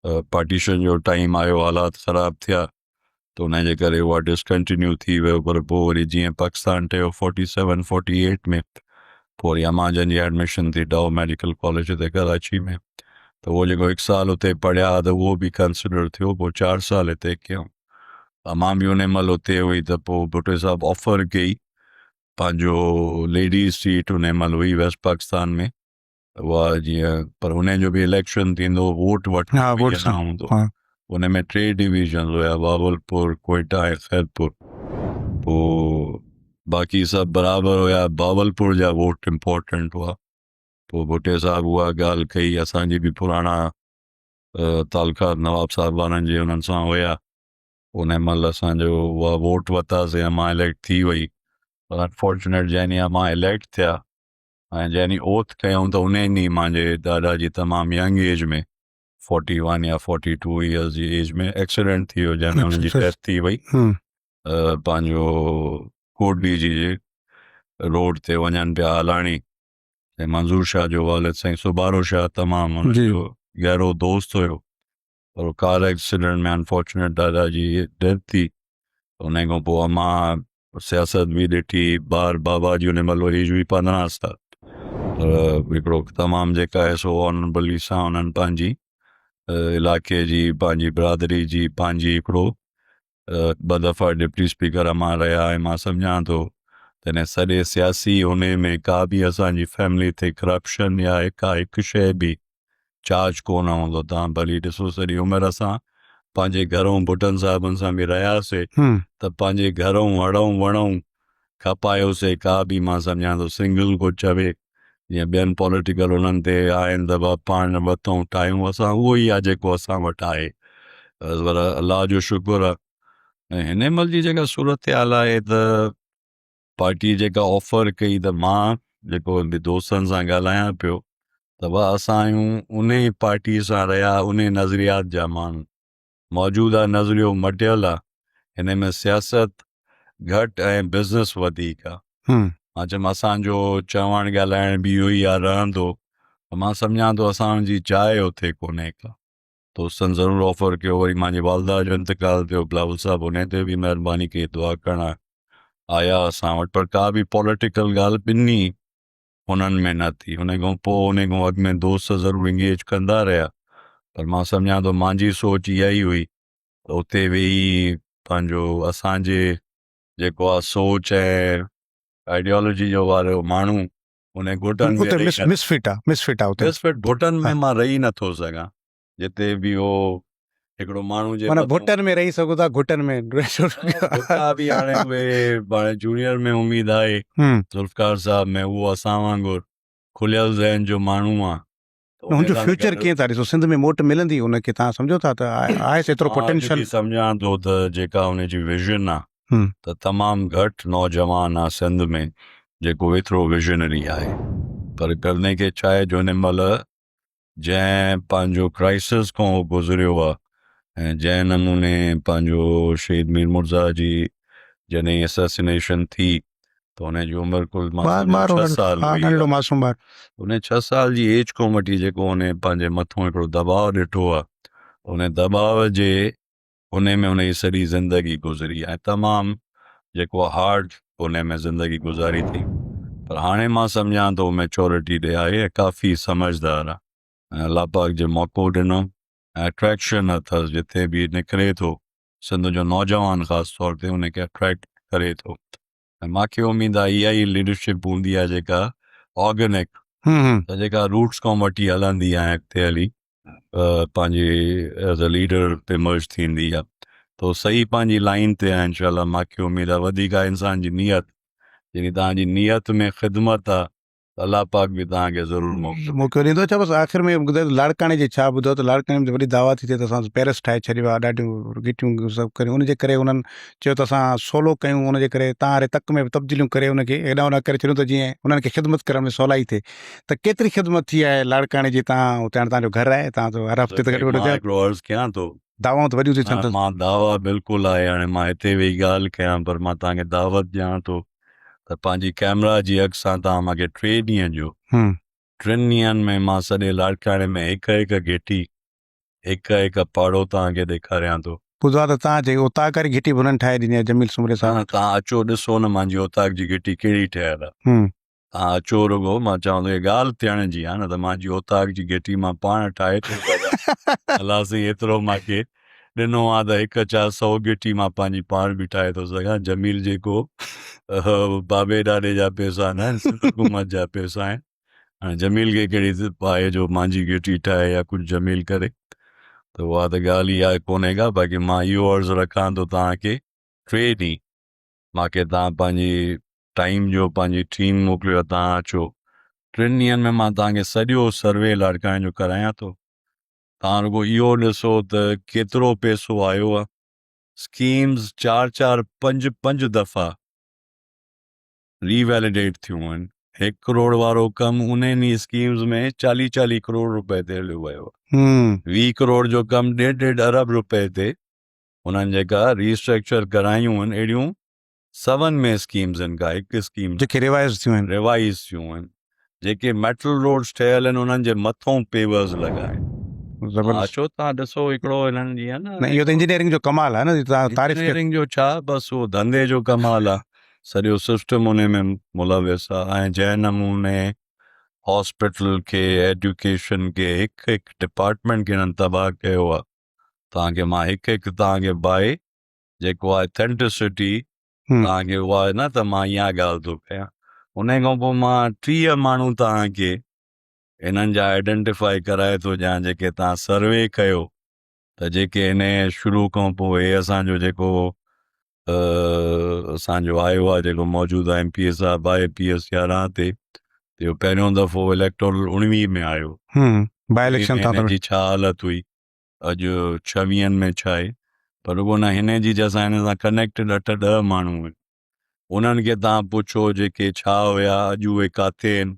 Speaker 2: पार्टीशन जो टाइम आयो, हालात ख़राब थिया, त उनजे करे उहा डिसकंटिन्यू थी वियो। पर पोइ वरी जीअं पाकिस्तान ठहियो 47 48 में, पोइ वरी अम्मा जन जी एडमिशन थी डाउ मेडिकल कॉलेज हिते कराची में, त उहो जेको 1 साल उते पढ़िया त उहो बि कंसिडर थियो, पोइ 4 साल हिते कयूं। अम्मा बि उन महिल उते हुई, त पोइ भुट्टे साहब ऑफर कई पंहिंजो लेडीज़ सीट, उन महिल हुई वेस्ट पाकिस्तान में, उहा जीअं, पर उन जो बि इलेक्शन थींदो, वोट वठणु हूंदो, उन में 3 डिवीजन हुया, बावलपुर, कोयटा ऐं खैरपुर। पोइ बाक़ी सभु बराबरि हुया, बावलपुर जा वोट इम्पोर्टेंट हुआ। पोइ भुट्टे साहब उहा ॻाल्हि कई, असांजी बि पुराणा तालुकात नवाब साहब वारनि जे उन्हनि सां हुया, उन महिल असांजो उहा वोट वरितासीं, अम्मा इलेक्ट थी वई। पर अनफॉर्चुनेट जंहिं ॾींहुं अम्मा इलेक्ट थिया ऐं जंहिं ॾींहुं ओथ कयूं त उन ॾींहुं मुंहिंजे ॾाॾा जी तमामु यंग एज में 41 या 42 इयर्स जी एज में एक्सीडेंट थी वियो जंहिंमें हुनजी डेथ थी वई पंहिंजो कोटली जी रोड ते वञनि पिया हलाणी ऐं मंज़ूर शाह जो वालिद साईं सुबारो शाह तमामु हुनजो गहरो दोस्त हुयो पर कार एक्सीडेंट में अनफॉर्चुनेट दादाजी डेथ थी उन खां पोइ मां सियासत बि ॾिठी ॿार बाबा जी उन महिल एज हुई 15 साल पर हिकिड़ो तमामु जेका आहे सो ऑनरेबली सां उन्हनि पंहिंजी इलाइक़े जी पंहिंजी बिरादरी जी पंहिंजी हिकिड़ो ॿ दफ़ा डिप्टी स्पीकर मां रहिया ऐं मां सम्झां थो त हिन सॼे सियासी हुन में का बि असांजी फैमिली ते करप्शन या का हिकु शइ बि चार्ज कोन हूंदो तव्हां भली ॾिसो सॼी उमिरि असां पंहिंजे घरों भुटन साहिबनि सां बि रहियासीं त पंहिंजे घरों हड़ूं वणूं खपायोसीं का बि मां सम्झां थो सिंगल को चवे जीअं ॿियनि पॉलिटिकल उन्हनि ते आहिनि दफ़ा पाण वरितऊं ठाहियूं असां उहो ई आहे जेको असां वटि आहे पर अलाह जो शुक्र आहे ऐं हिन महिल जी जेका सूरत हाल आहे त पार्टी जेका ऑफर कई त मां जेको दोस्तनि सां ॻाल्हायां पियो त असां आहियूं उन पार्टी सां रहिया उन नज़रियात जा माण्हू मौजूदा नज़रियो मटियल आहे हिन में सियासत घटि ऐं बिज़नेस वधीक आहे मां चयुमि असांजो चवणु ॻाल्हाइण बि इहो ई आहे रहंदो मां सम्झां थो असांजी जाइ उते कोन्हे का दोस्तनि ज़रूरु ऑफर कयो वरी मुंहिंजी वालदा जो इंतकाल थियो बिलावल साहिबु उन ते बि महिरबानी कई दुआ करणु आया असां वटि पर का बि पॉलिटिकल ॻाल्हि ॿिन्ही हुननि में न थी हुन खां पोइ उन खां अॻु में दोस्त ज़रूरु इंगेज कंदा रहिया पर मां सम्झां थो मुंहिंजी सोच इहा ई हुई त उते वेही पंहिंजो असांजे जेको आहे सोच ऐं आइडियोलॉजी जो वारो माण्हू उन घुटनि में मिसफिट घुटनि में मां रही नथो सघां जिते बि हो हिकिड़ो माण्हू जे
Speaker 1: घुटनि में रही सघो था घुटनि में
Speaker 2: बि हाणे उहे जूनियर में उमेद आहे ज़ुल्फ़कार साहब में उहो असां वांगुरु खुलियल ज़हन जो माण्हू आहे
Speaker 1: हुनजो फ्यूचर कीअं था ॾिसो सिंध में मोट मिलंदी उनखे तव्हां सम्झो था त आहे एतिरो पोटेंशियल
Speaker 2: सम्झां थो त जेका हुनजी विजन आहे त तमामु घटि नौजवान आहे सिंध में जेको एतिरो विजनरी आहे पर करने खे छा आहे जो हिन महिल जंहिं पंहिंजो क्राइसिस खां गुज़रियो आहे ऐं जंहिं नमूने पंहिंजो शहीद मीर मुर्ज़ा जी जॾहिं असैसिनेशन थी त हुनजी उमिरि कुल 6 साल उन 6 साल जी एज खां वठी जेको हुन पंहिंजे मथां हिकिड़ो दबाव ॾिठो आहे उन दबाव जे उन में हुनजी सॼी ज़िंदगी गुज़री आहे तमामु जेको हार्ड उन में ज़िंदगी गुज़ारी थी पर हाणे मां सम्झां थो मैच्योरिटी ॾे आहे ऐं काफ़ी समझदार आहे ऐं अल्लाह पाक जो मौक़ो ॾिनो ऐं अट्रैक्शन अथसि जिते बि निकिरे थो सिंध जो नौजवान ख़ासि तौर ते उनखे अट्रैक्ट करे थो ऐं मूंखे उमेद आहे इहा ई लीडरशिप हूंदी आहे जेका ऑर्गेनिक त जेका रूट्स खां वठी हलंदी आहे अॻिते हली पंहिंजी एज़ अ लीडर ते मर्ज थींदी आहे त सही पंहिंजी लाइन ते आहे इनशाला मूंखे उमेद आहे वधीक आहे इंसान जी नियत जॾहिं तव्हांजी नियत में ख़िदमत आहे त अल्लाह पाक बि तव्हांखे ज़रूरु
Speaker 1: मौक़ो ॾींदो अच्छा बसि आख़िर में ॿुधायो लाड़काणे जी छा ॿुधो त लाड़काणे में वॾी दावा थी थिए त असां पेरिस ठाहे छॾियो आहे ॾाढियूं गिटियूं सभु करे उनजे करे उन्हनि चयो त असां सोलो कयूं उनजे करे तव्हां हाणे तक में तब्दीलियूं करे उनखे हेॾा होॾा करे छॾियूं त जीअं उन्हनि खे ख़िदमत करण में सवलाई थिए त केतिरी ख़िदमत थी आहे लाड़काणे जी तव्हां हुते हाणे तव्हांजो घरु आहे तव्हां त हर हफ़्ते त
Speaker 2: अर्ज़ु कयां थो
Speaker 1: दावाऊं त वॾियूं थी थियनि
Speaker 2: मां दावा बिल्कुलु आहे हाणे मां हिते वेही ॻाल्हि कयां पर मां तव्हांखे दावत ॾियां थो त पंहिंजी कैमरा जी अॻु सां तव्हां मूंखे 3 ॾींहं जो 3 ॾींहंनि में मां सॼे लाड़काणे में हिकु घिटी हिकु पाड़ो तव्हांखे ॾेखारियां थो
Speaker 1: ॿुधो आहे त तव्हां जे ओताक वारी घिटी बि हुननि ठाहे ॾिनी आहे जमील सुमरे सां
Speaker 2: तव्हां अचो ॾिसो न मुंहिंजी ओताक जी घिटी कहिड़ी ठहियल आहे तव्हां अचो रुगो मां चवां थो इहा ॻाल्हि थियण जी आहे न त मुंहिंजी ओताक जी घिटी मां पाण ठाहे थो सघां अलासी एतिरो मूंखे ॾिनो आहे त हिकु 400 घिटी मां पंहिंजी पाण बि ठाहे थो सघां जमील जेको बाबे ॾाॾे जा पैसा न आहिनि हुकूमत जा पैसा आहिनि हाणे जमील खे कहिड़ी पाए जो मुंहिंजी घिटी ठाहे या कुझु जमील करे त उहा त ॻाल्हि ई आहे कोन्हे का बाक़ी मां इहो अर्ज़ु रखां थो तव्हांखे 3 ॾींहं मूंखे तव्हां पंहिंजी टाइम जो पंहिंजी टीम मोकिलियो तव्हां अचो 3 ॾींहंनि में मां तव्हांखे सॼो सर्वे लाड़काणे जो करायां थो तव्हां रुगो इहो ॾिसो त केतिरो पैसो आयो आहे स्कीम्स 4-4 5 दफ़ा रीवैलिडेट थियूं आहिनि 1 करोड़ वारो कमु उन्हनि स्कीम्स में 40 करोड़ रुपए ते हलियो वियो। 20 करोड़ जो कमु 1.5 अरब रुपए ते उन्हनि जेका रीस्ट्रक्चर करायूं आहिनि अहिड़ियूं 7 में स्कीम्स आहिनि का हिकु स्कीम
Speaker 1: जेके रिवाइज़ थियूं आहिनि।
Speaker 2: रिवाइज़ थियूं आहिनि। जेके मेटल रोड्स ठहियल आहिनि उन्हनि जे मथां पेवर्स लॻा आहिनि।
Speaker 1: ज़बरदस्त।
Speaker 2: अचो तव्हां ॾिसो हिकिड़ो हिननि जी आहे
Speaker 1: न
Speaker 2: न
Speaker 1: इहो त इंजीनियरिंग जो कमाल आहे न, तव्हां तारीफ़ कयो।
Speaker 2: इंजीनियरिंग जो छा, बसि उहो धंधे जो कमाल आहे। सॼो सिस्टम उन में मुलविस आहे। ऐं जंहिं नमूने हॉस्पिटल खे एजुकेशन खे हिकु हिकु डिपार्टमेंट खे हिननि तबाह कयो आहे। तव्हांखे मां हिकु हिकु तव्हांखे बाए जेको आहे ऑथेंटिसिटी तव्हांखे उहा आहे न, त मां इहा ॻाल्हि थो कयां। उन खां पोइ मां 30 माण्हू तव्हांखे हिननि जा आइडेंटिफाई कराए थो ॾियां जेके तव्हां सर्वे कयो त जेके हिन शुरू खां पोइ असांजो जेको असांजो आयो आहे जेको मौजूदा MP साहब आहे PS 11 ते इहो पहिरियों दफ़ो इलेक्टोरल 19 में आयो।
Speaker 1: बाय इलेक्शन
Speaker 2: हिन जी छा हालत हुई, अॼु 26 में छा आहे, पर रुगो न हिन जी असां हिन सां कनेक्टेड 8-10 माण्हू आहिनि। उन्हनि खे तव्हां पुछो जेके छा हुया, अॼु उहे काथे आहिनि।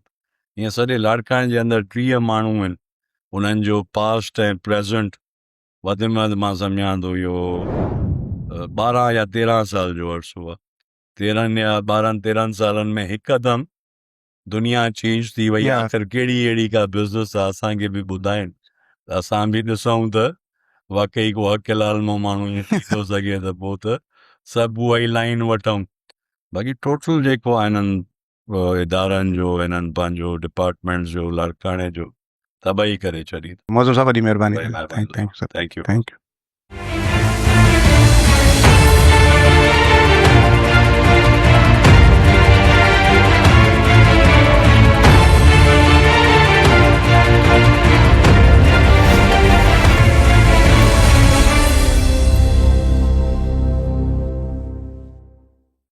Speaker 2: ईअं सॼे लाड़काणे जे अंदरि 30 माण्हू आहिनि। उन्हनि जो पास्ट ऐं प्रेज़ेंट वधि में वधि मां सम्झां थो इहो 12 या 13 साल जो अर्सो आहे। 13 या 12-13 सालनि में हिकदमि दुनिया चेंज थी वई। आख़िर कहिड़ी अहिड़ी का बिज़नेस आहे असांखे बि ॿुधाइनि त असां बि ॾिसूं त वाकई को हक़लाल मो माण्हू ईअं थी थो सघे त पोइ त सभु उहा ई लाइन वठूं। बाक़ी टोटल जेको आहे हिननि इदारनि जो हिननि पंहिंजो डिपार्टमेंट जो लाड़काणे जो तबाही करे छॾी।
Speaker 1: मौज़ूम साहब, वॾी महिरबानी। Thank U.
Speaker 2: Thank U.